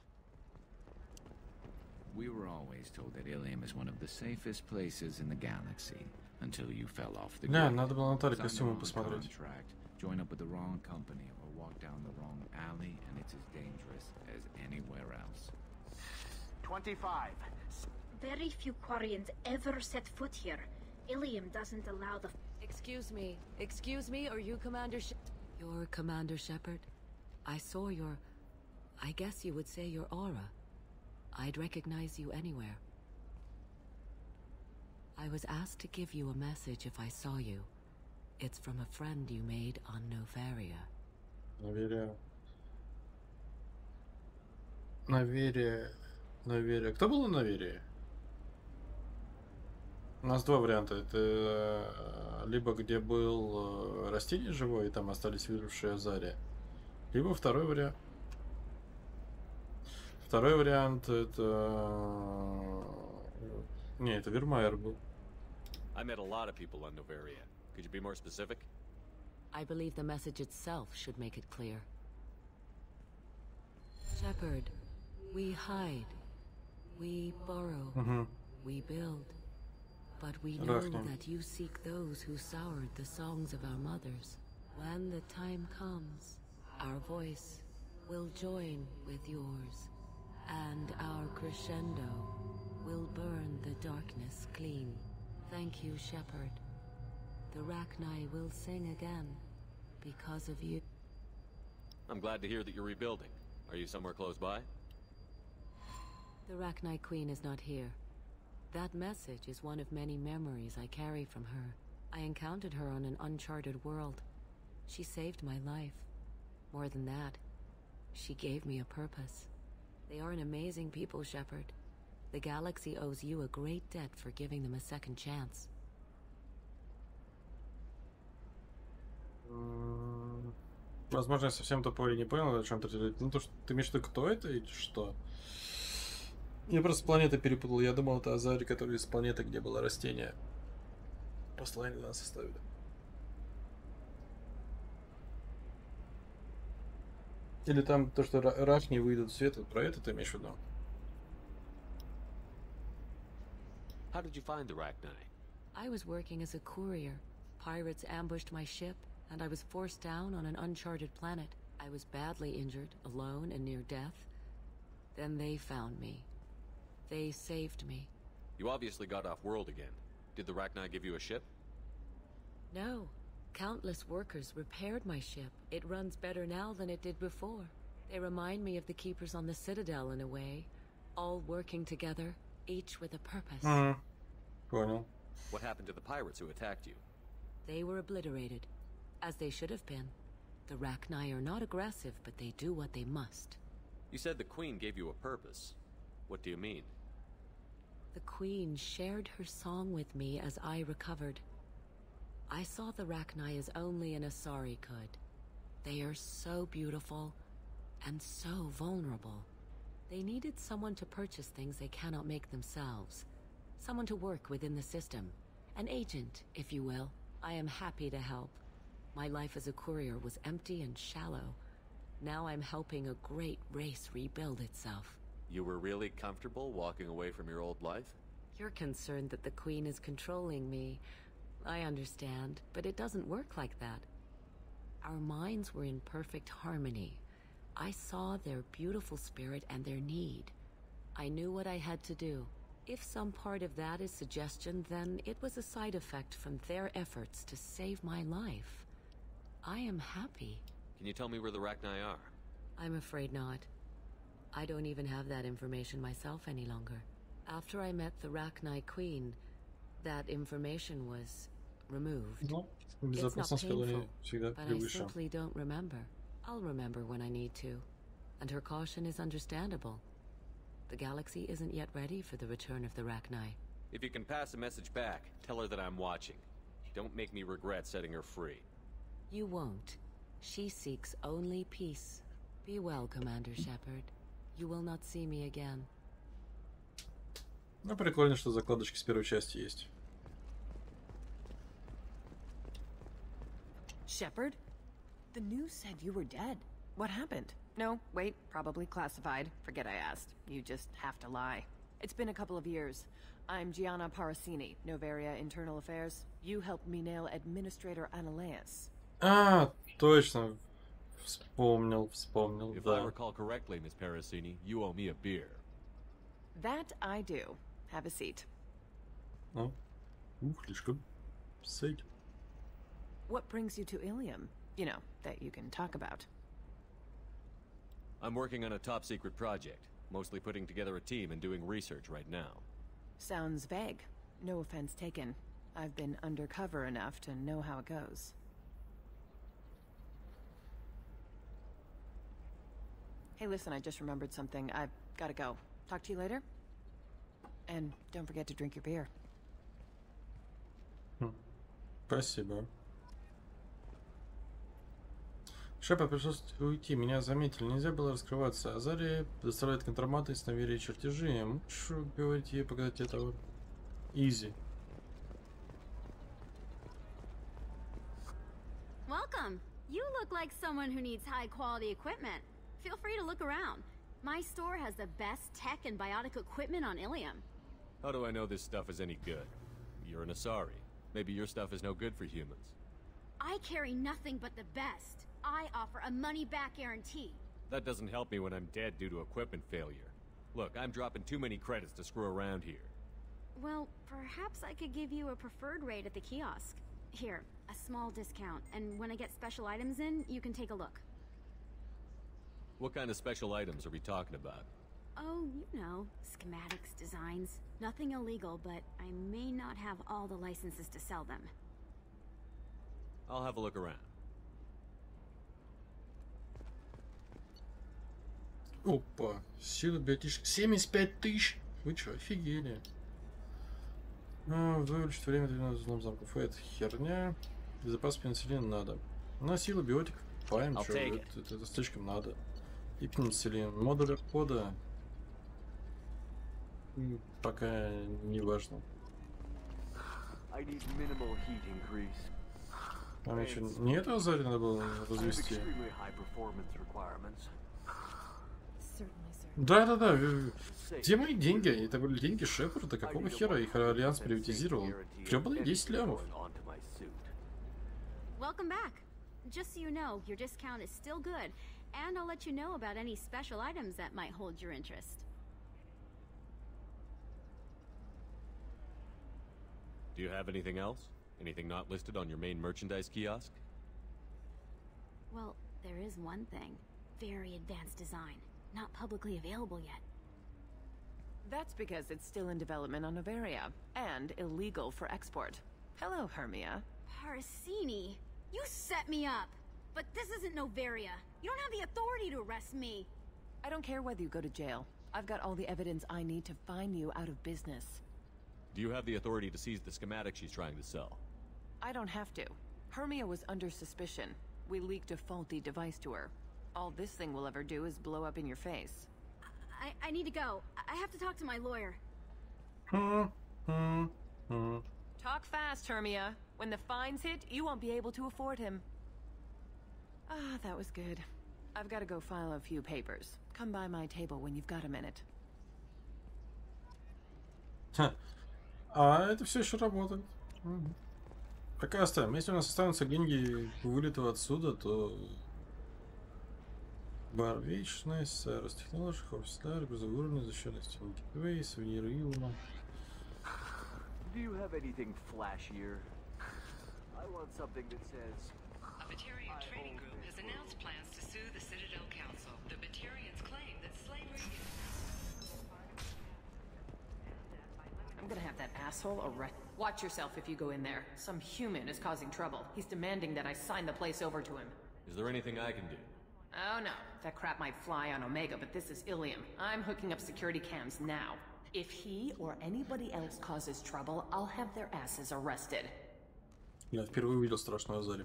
We were always told that Ilium is one of the safest places in the galaxy, until you fell off the Да, grid. надо было Наталье Sign the костюмы wrong посмотреть. contract, join up with the wrong company, or walk down the wrong alley, and it's as dangerous as anywhere else. 25. Very few Quarians ever set foot here. Ilium doesn't allow the... Excuse me, are you Commander You're Commander Shepard? I saw your... I guess you would say your aura. I'd recognize you anywhere. I was asked to give you a message if I saw you. It's from a friend you made on Novaria. Наверие. Кто был на Наверии? У нас два варианта. Это либо где был растение живое, и там остались выжившие Азария. Либо второй вариант. Второй вариант это... Не, это Вермайер был. I met a lot of people on Novaria. Could you be more specific? I believe the message itself should make it clear. Shepard, we hide. We borrow. We build. But we know that you seek those who soured the songs of our mothers. When the time comes, our voice will join with yours, and our crescendo will burn the darkness clean. Thank you, Shepard. The Rachni will sing again because of you. I'm glad to hear that you're rebuilding. Are you somewhere close by? The Rachni Queen is not here. That message is one of many memories I carry from her. I encountered her on an uncharted world. She saved my life. More than that, she gave me a purpose. They are an amazing people, Shepard. The galaxy owes you a great debt for giving them a second chance. Возможно, я совсем тупой и не понял, о чем ты говоришь. Ну, то, что ты имеешь в виду, кто это или что? Я просто планеты перепутал. Я думал, это Азари, который из планеты, где было растение. Послание нас оставили. Или там то, что Рахни выйдут в свет, про это ты имеешь в виду? How did you find the Rachni? I was working as a courier. Pirates ambushed my ship, and I was forced down on an uncharted planet. I was badly injured, alone and near death. Then they found me. They saved me. You obviously got off world again. Did the Rachni give you a ship? No. Countless workers repaired my ship. It runs better now than it did before. They remind me of the Keepers on the Citadel in a way. All working together, each with a purpose. Понял. What happened to the pirates who attacked you? They were obliterated, as they should have been. The Rachni are not aggressive, but they do what they must. You said the Queen gave you a purpose. What do you mean? The Queen shared her song with me as I recovered. I saw the Rachni as only an Asari could. They are so beautiful and so vulnerable. They needed someone to purchase things they cannot make themselves. Someone to work within the system. An agent, if you will. I am happy to help. My life as a courier was empty and shallow. Now I'm helping a great race rebuild itself. You were really comfortable walking away from your old life? You're concerned that the Queen is controlling me. I understand, but it doesn't work like that. Our minds were in perfect harmony. I saw their beautiful spirit and their need. I knew what I had to do. If some part of that is suggestion, then it was a side effect from their efforts to save my life. I am happy. Can you tell me where the Rachni are? I'm afraid not. I don't even have that information myself any longer. After I met the Rachni Queen, that information was removed. Ну, It's not безопасность в painful, колонии всегда but I превыше. simply don't remember. I'll remember when I need to. And her caution is understandable. The galaxy isn't yet ready for the return of the Rachni. If you can pass a message back, tell her that I'm watching. Don't make me regret setting her free. You won't. She seeks only peace. Be well, Commander Shepard. You will not see me again. Ну, прикольно, что закладочки с первой части есть. Shepard? The news said you were dead. What happened? No, wait, probably classified. Forget I asked. You just have to lie. It's been a couple of years. I'm Gianna Parasini, Novaria Internal Affairs. You helped me nail Administrator Analeas. А, точно. Вспомнил, If да. I recall correctly, Miss Parasini, you owe me a beer. That I do. Have a seat. Ну, слишком. Сыть. What brings you to Ilium? You know, that you can talk about. I'm working on a top-secret project. Mostly putting together a team and doing research right now. Sounds vague. No offense taken. I've been undercover enough to know how it goes. Hey, listen, I just remembered something. I've gotta go. Talk to you later? And don't forget to drink your beer. Спасибо. Шепард, пришлось уйти, меня заметили, нельзя было раскрываться. Азария доставляет контрабанду из Новерии чертежи. Можешь говорить ей показать это вот? Изи. Welcome. You look like someone who needs high-quality equipment. Feel free to look around. My store has the best tech and biotic equipment on Ilium. How do I know this stuff is any good? You're an Asari. Maybe your stuff is no good for humans. I carry nothing but the best. I offer a money-back guarantee. That doesn't help me when I'm dead due to equipment failure. Look, I'm dropping too many credits to screw around here. Well, perhaps I could give you a preferred rate at the kiosk. Here, a small discount, and when I get special items in, you can take a look. What kind of special items are we talking about? Oh, you know, schematics, designs. Nothing illegal, but I may not have all the licenses to sell them. I'll have a look around. Опа, сила биотическая. 75 тысяч! Вы чё, офигели? Вылечить время для взлом замков. Это херня. Безопасность пенициллина надо. На силу биотик. Паем, что это слишком надо. И пенициллин. Модуль кода. Пока не важно. Там еще не это Азари надо было развести. Да-да-да. Где мои деньги? Это были деньги Шепарда. Какого хера их Альянс приватизировал? Гребаные 10 лямов. Welcome back. Just so you know, your discount is still good, and I'll let you know about any special items that might hold your interest. Do you have anything else? Anything not listed on your main merchandise kiosk? Well, there is one thing. Very advanced design. Not publicly available yet. That's because it's still in development on Novaria, and illegal for export. Hello, Hermia. Parasini, you set me up! But this isn't Novaria. You don't have the authority to arrest me. I don't care whether you go to jail. I've got all the evidence I need to fine you out of business. Do you have the authority to seize the schematic she's trying to sell? I don't have to. Hermia was under suspicion. We leaked a faulty device to her. All this thing will ever do is blow up in your face. I need to go. I have to talk to my lawyer. Talk fast, Hermia. When the fines hit, you won't be able to afford him. Ah, that was good. I've got to go file a few papers. Come by my table when you've got a minute. А это все еще работает. Пока оставим. Если у нас останутся деньги вылета отсюда, то... Бар вечность, Ростехнология, Хорстар, грузовой уровень, защищенность Гитвей, сувениры Илма. Do you have anything flashier? I want something that says... A Batarian trading group has announced plans to sue the Citadel Council. The Batarians claim that slavery is... I'm gonna have Have that asshole arrested. Watch yourself if you go in there. Some human is causing trouble. He's demanding that I sign the place over to him. Is there anything I can do? Oh no, that crap might fly on Omega, but this is Ilium. I'm hooking up security cams now. If he or anybody else causes trouble, I'll have their asses arrested. Я впервые увидел страшную Азари.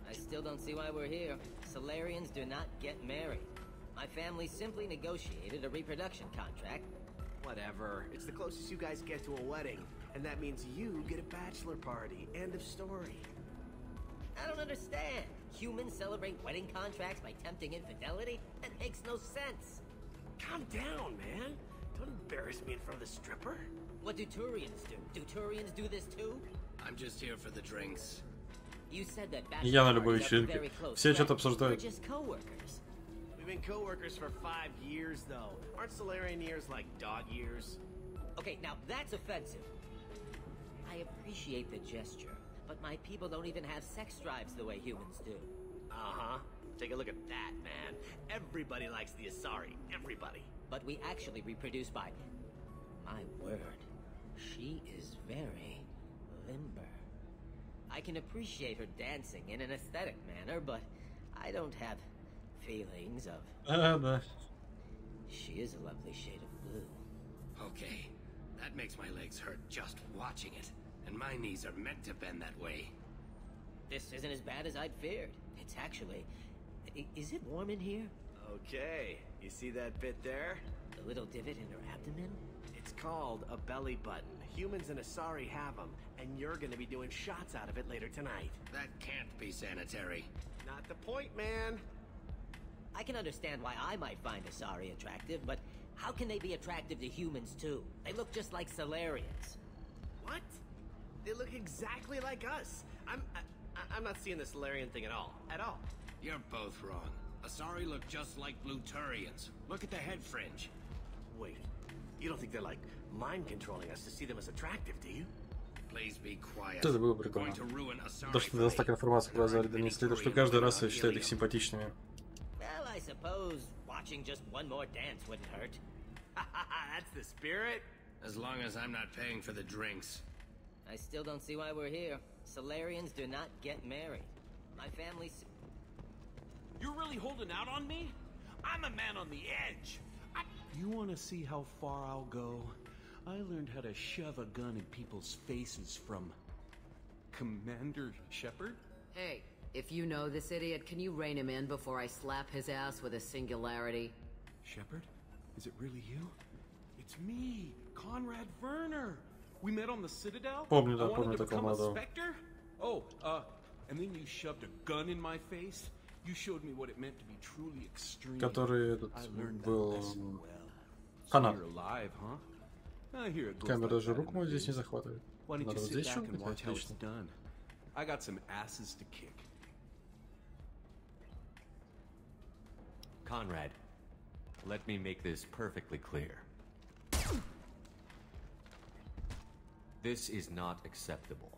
I still don't see why we're here. Solarians do not get married. My family simply negotiated a reproduction contract. Whatever. It's the closest you guys get to a wedding. And that means you get a bachelor party. End of story. I don't understand. Humans celebrate wedding contracts by tempting infidelity? That makes no sense. Calm down, man. Don't embarrass me in front of the stripper. What do Turians do? Do Turians do this too? I'm just here for the drinks. You said that Я на любой вечеринке. Все что-то обсуждают. We're just co-workers. We've been co-workers for 5 years, though. Aren't Solarian years like dog years? Okay, now that's offensive. I appreciate the gesture, but my people don't even have sex drives the way humans do. Uh-huh. Take a look at that, man. Everybody likes the Asari. Everybody. But we actually reproduce by... My word. She is very limber. I can appreciate her dancing in an aesthetic manner, but I don't have feelings of... She is a lovely shade of blue. Okay. That makes my legs hurt just watching it. And my knees are meant to bend that way. This isn't as bad as I'd feared. It's actually... Is it warm in here? Okay. You see that bit there? The little divot in her abdomen? It's called a belly button. Humans and Asari have them, and you're gonna be doing shots out of it later tonight. That can't be sanitary. Not the point, man. I can understand why I might find Asari attractive, but how can they be attractive to humans too? They look just like Solarians. What? They look exactly like us. I'm not seeing the Solarian thing at all. At all. You're both wrong. Asari look just like Blue Turians. Look at the head fringe. Wait, you don't think they're like mind controlling us to see them as attractive, do you? Please be quiet. Это было прикольно. То, что до нас так информации про Азари донесли, то, что каждый раз считают их симпатичными. Well, I suppose watching just one more dance wouldn't hurt. That's the spirit. As long as I'm not paying for the drinks. I still don't see why we're here. Solarians do not get married. My family's... You're really holding out on me? I'm a man on the edge. You want to see how far I'll go? I learned how to shove a gun in people's faces from... Commander Shepard? Hey, if you know this idiot, can you rein him in before I slap his ass with a singularity? Shepard? Is it really you? It's me, Conrad Werner. We met on the Citadel. Помню, I да, wanted помню to такого become a молодого. Spectre? Oh, and then you shoved a gun in my face. You showed me what it meant to be truly extreme. Который этот I learned был that lesson well. фанат. You're alive, huh? I hear it goes Камера like даже that рук in мой the здесь не biz. захватывает. Why don't Надо you вот sit здесь back and щелкнуть, watch how it's отлично. done? I got some asses to kick. Conrad, let me make this perfectly clear. This is not acceptable.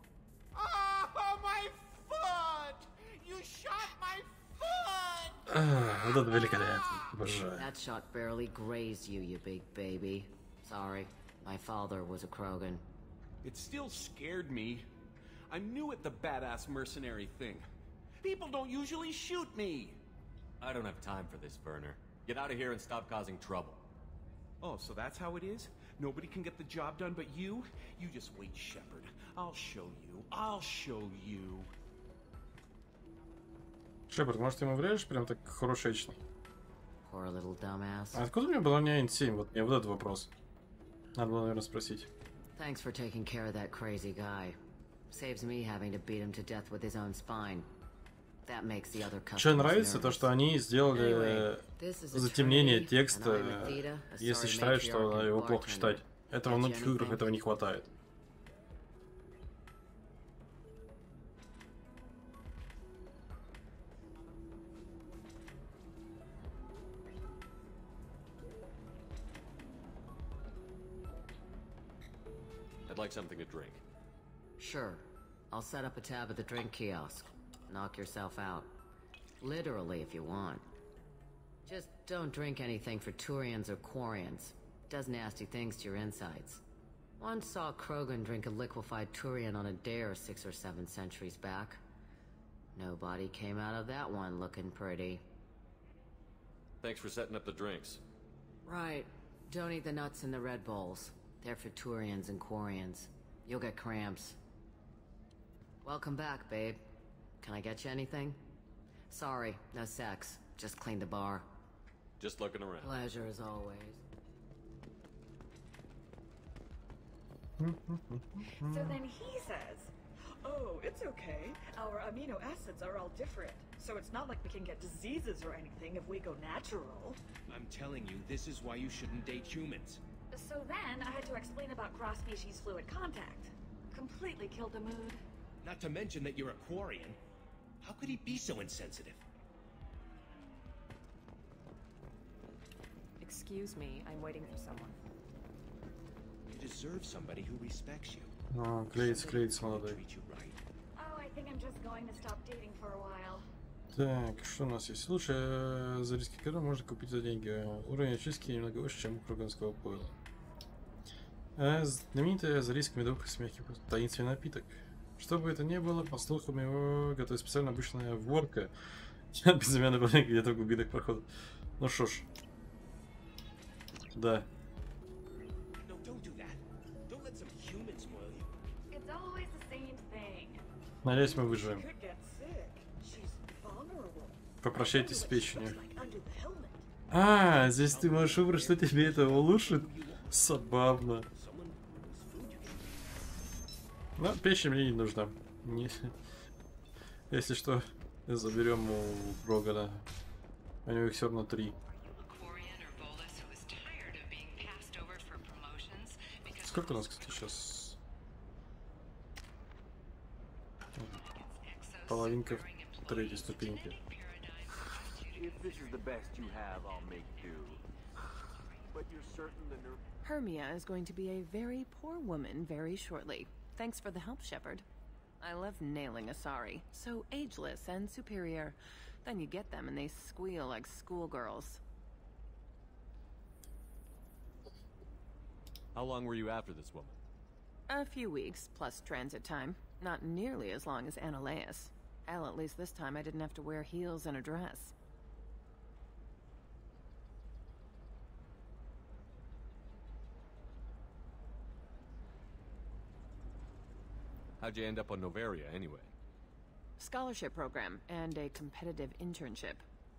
Oh, my foot! You shot my foot! Вот это великолепно. Обожаю. That shot barely grazed you, you big baby. Sorry, my father was a Krogan. It still scared me. I'm new at the badass mercenary thing. People don't usually shoot me. I don't have time for this, Werner. Get out of here and stop causing trouble. Oh, so that's how it is? Nobody can get the job done but you? You just wait, Shepard. I'll show you. I'll show you. Шепард, может, ты ему врежешь прям так хорошечно? Poor little dumbass. А откуда у меня была броня N7? Вот мне вот этот вопрос. Надо было, наверное, спросить. Thanks for taking care of that crazy guy. Saves me having to beat him to death with his own spine. That makes the other customers Что нравится, nervous. то, что они сделали затемнение текста, если считают, что его плохо читать. Этого во многих играх этого не хватает. I'd like something to drink. Sure. I'll set up a tab at the drink kiosk. Knock yourself out. Literally, if you want. Just don't drink anything for Turians or Quarians. Does nasty things to your insides. Once saw Krogan drink a liquefied Turian on a dare 6 or 7 centuries back. Nobody came out of that one looking pretty. Thanks for setting up the drinks. Right. Don't eat the nuts in the Red Bowls. They're for Turians and Quarians. You'll get cramps. Welcome back, babe. Can I get you anything? Sorry, no sex. Just clean the bar. Just looking around. Pleasure as always. So then he says, oh, it's okay. Our amino acids are all different. So it's not like we can get diseases or anything if we go natural. I'm telling you, this is why you shouldn't date humans. So then I had to explain about cross-species fluid contact. Completely killed the mood. Not to mention that you're a Quarian. How could he be so insensitive? Excuse me, I'm waiting for someone. You deserve somebody who respects you. Ну, клеится, молодой. Oh, I think I'm just going to stop dating for a while. Так, что у нас есть? Лучше азерийский корм можно купить за деньги. Уровень очистки немного выше, чем у круганского пойла. Знаменитый азерийский медовый смехи, таинственный напиток. Что бы это ни было, по слухам его готовит специально обычная ворка от безымянной планеты где-то в глубинах прохода. Ну что ж. Да. Надеюсь, мы выживем. Попрощайтесь с печенью. А, здесь ты можешь выбрать, что тебе это улучшит. Забавно. Но печень мне не нужна. Если что, заберем у Брогана. У него их все равно 3. Сколько у нас, кстати, сейчас? Половинка третьей ступеньки. Hermia is going to be a very poor woman very shortly. Thanks for the help, Shepard. I love nailing Asari. So ageless and superior. Then you get them and they squeal like schoolgirls. How long were you after this woman? A few weeks, plus transit time. Not nearly as long as Annaleus. Hell, at least this time I didn't have to wear heels and a dress. How'd you end up on Novaria, anyway? Scholarship program and a competitive internship.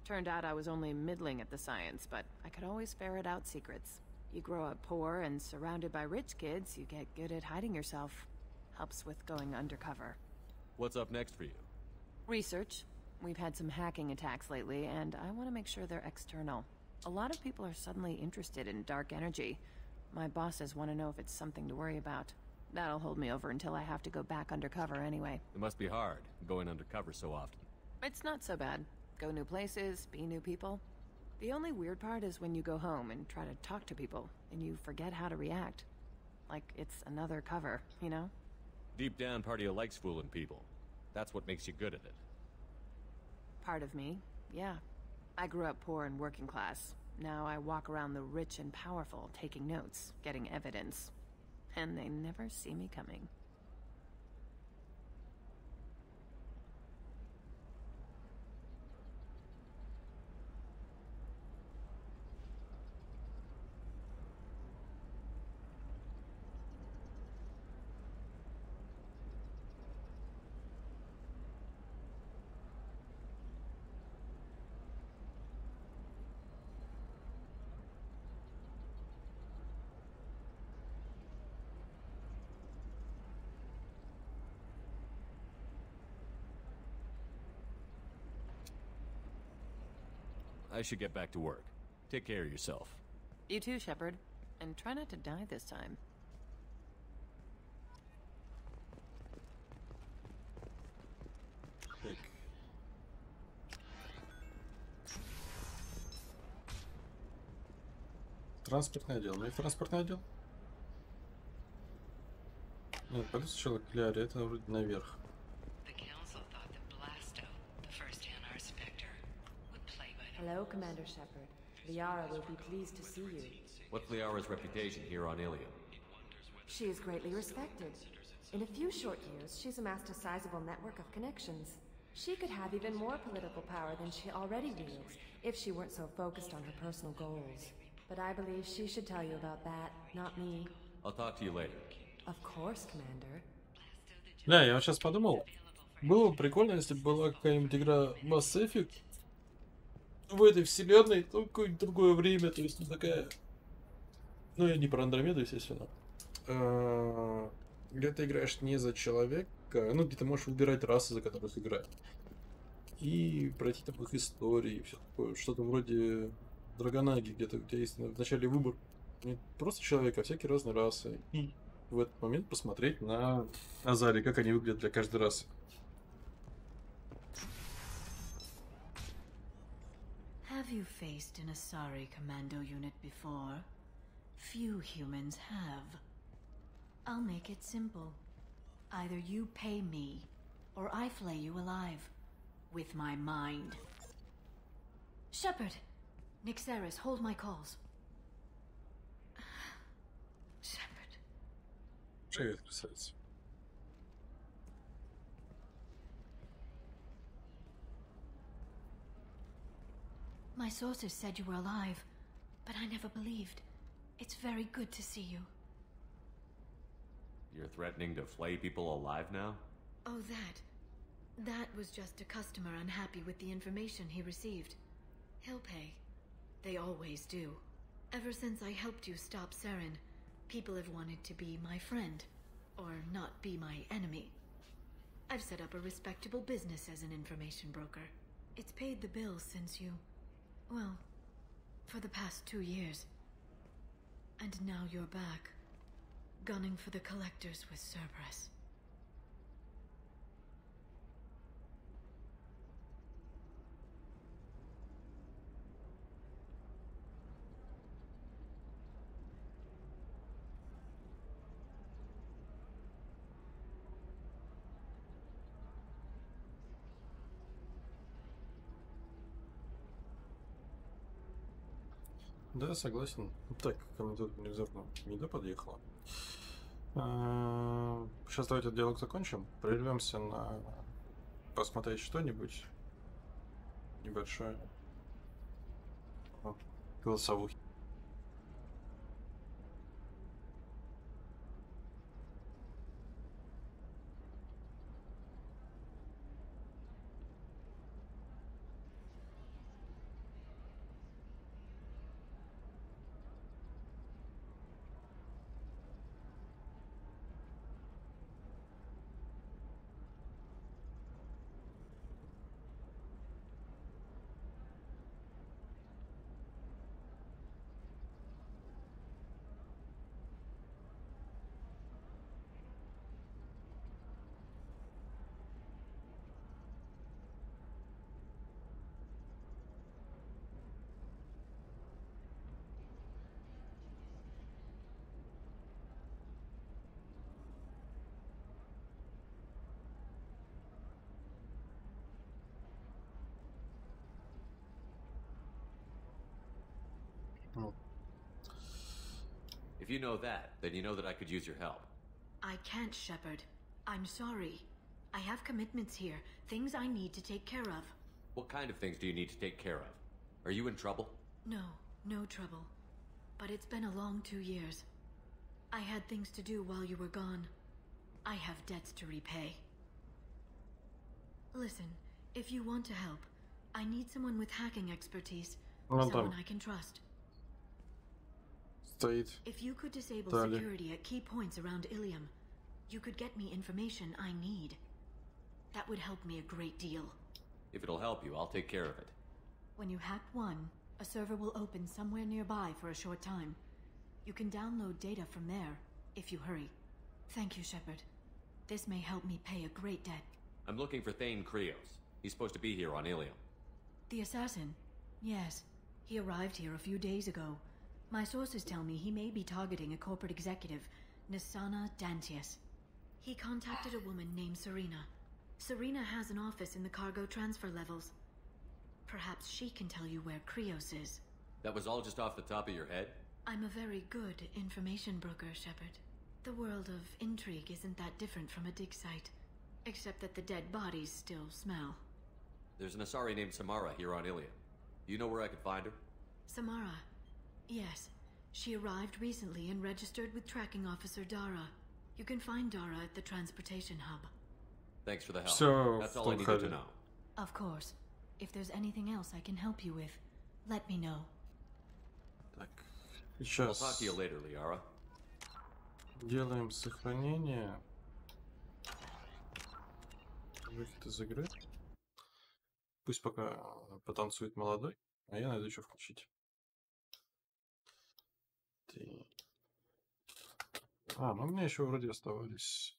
Turned out I was only middling at the science, but I could always ferret out secrets. You grow up poor and surrounded by rich kids, you get good at hiding yourself. Helps with going undercover. What's up next for you? Research. We've had some hacking attacks lately, and I want to make sure they're external. A lot of people are suddenly interested in dark energy. My bosses want to know if it's something to worry about. That'll hold me over until I have to go back undercover anyway. It must be hard, going undercover so often. It's not so bad. Go new places, be new people. The only weird part is when you go home and try to talk to people, and you forget how to react. Like it's another cover, you know? Deep down, part of you likes fooling people. That's what makes you good at it. Part of me, yeah. I grew up poor and working class. Now I walk around the rich and powerful, taking notes, getting evidence. And they never see me coming. I should get back to work. Take care of yourself. You too, Shepard. And try not to die this time. Так. Транспортный отдел. Ну и транспортный отдел. Нет, пойду сначала к Кляре. Это вроде наверх. The council thought the blast Hello, Commander Shepard. Liara will be pleased to see you. What's Liara's reputation here on Ilium? She is greatly respected. In a few short years, she's amassed a sizable network of connections. She could have even more political power than she already wields if she weren't so focused on her personal goals. But I believe she should tell you about that, not me. I'll talk to you later. Of course, Commander. Да, я вот сейчас подумал, было бы прикольно, если бы была какая-нибудь игра Mass Effect в этой вселенной, ну, какое-нибудь другое время, то есть не такая... Ну, я не про Андромеду, естественно. Где ты играешь не за человека, ну, где ты можешь выбирать расы, за которых играть. И пройти там их истории, все такое, что-то вроде Драгонаги, где-то у тебя есть в начале выбор не просто человека, а всякие разные расы. И в этот момент посмотреть на Азари, как они выглядят для каждой расы. Have you faced an Asari commando unit before? Few humans have. I'll make it simple. Either you pay me, or I flay you alive. With my mind. Shepard! Nixeris, hold my calls. Shepard. Привет, красавица. My sources said you were alive, but I never believed. It's very good to see you. You're threatening to flay people alive now? Oh, that was just a customer unhappy with the information he received. He'll pay. They always do. Ever since I helped you stop Saren, people have wanted to be my friend, or not be my enemy. I've set up a respectable business as an information broker. It's paid the bills since you... well, for the past 2 years. And now you're back, gunning for the collectors with Cerberus. Да, согласен. Так, комментатор внезапно не подъехала. Сейчас давайте диалог закончим. Прервемся на посмотреть что-нибудь небольшое. Голосовухи. If you know that, then you know that I could use your help. I can't, Shepard. I'm sorry. I have commitments here, things I need to take care of. What kind of things do you need to take care of? Are you in trouble? No, no trouble. But it's been a long 2 years. I had things to do while you were gone. I have debts to repay. Listen, if you want to help, I need someone with hacking expertise. Someone I can trust. If you could disable security at key points around Ilium, you could get me information I need. That would help me a great deal. If it'll help you, I'll take care of it. When you hack one, a server will open somewhere nearby for a short time. You can download data from there, if you hurry. Thank you, Shepard. This may help me pay a great debt. I'm looking for Thane Krios. He's supposed to be here on Ilium. The assassin? Yes. He arrived here a few days ago. My sources tell me he may be targeting a corporate executive, Nisana Dantius. He contacted a woman named Serena. Serena has an office in the cargo transfer levels. Perhaps she can tell you where Krios is. That was all just off the top of your head? I'm a very good information broker, Shepard. The world of intrigue isn't that different from a dig site, except that the dead bodies still smell. There's an Asari named Samara here on Ilium. Do you know where I could find her? Samara? Yes. She arrived recently and registered with Tracking Officer Dara. You can find Dara at the transportation hub. Thanks for the help. Всё That's в all I том needed to ходе. know. Of course. If there's anything else I can help you with, let me know. Так, I'll сейчас talk to you later, Liara. делаем сохранение. Выход из игры. Пусть пока потанцует молодой, а я найду что включить. Ну у меня еще вроде оставались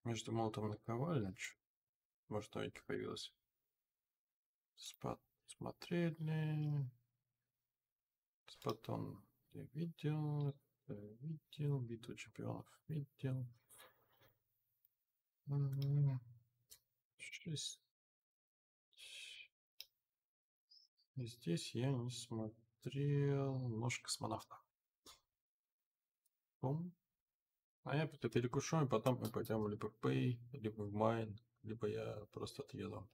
между молотом и наковальней. Может, новенькая появилась. Смотрели. Спатон я видел. Битву чемпионов видел. 6. И здесь я не смотрел нож космонавта. Бум. А я пока перекушу, и потом мы пойдем либо в Pay, либо в Mine, либо я просто отъеду.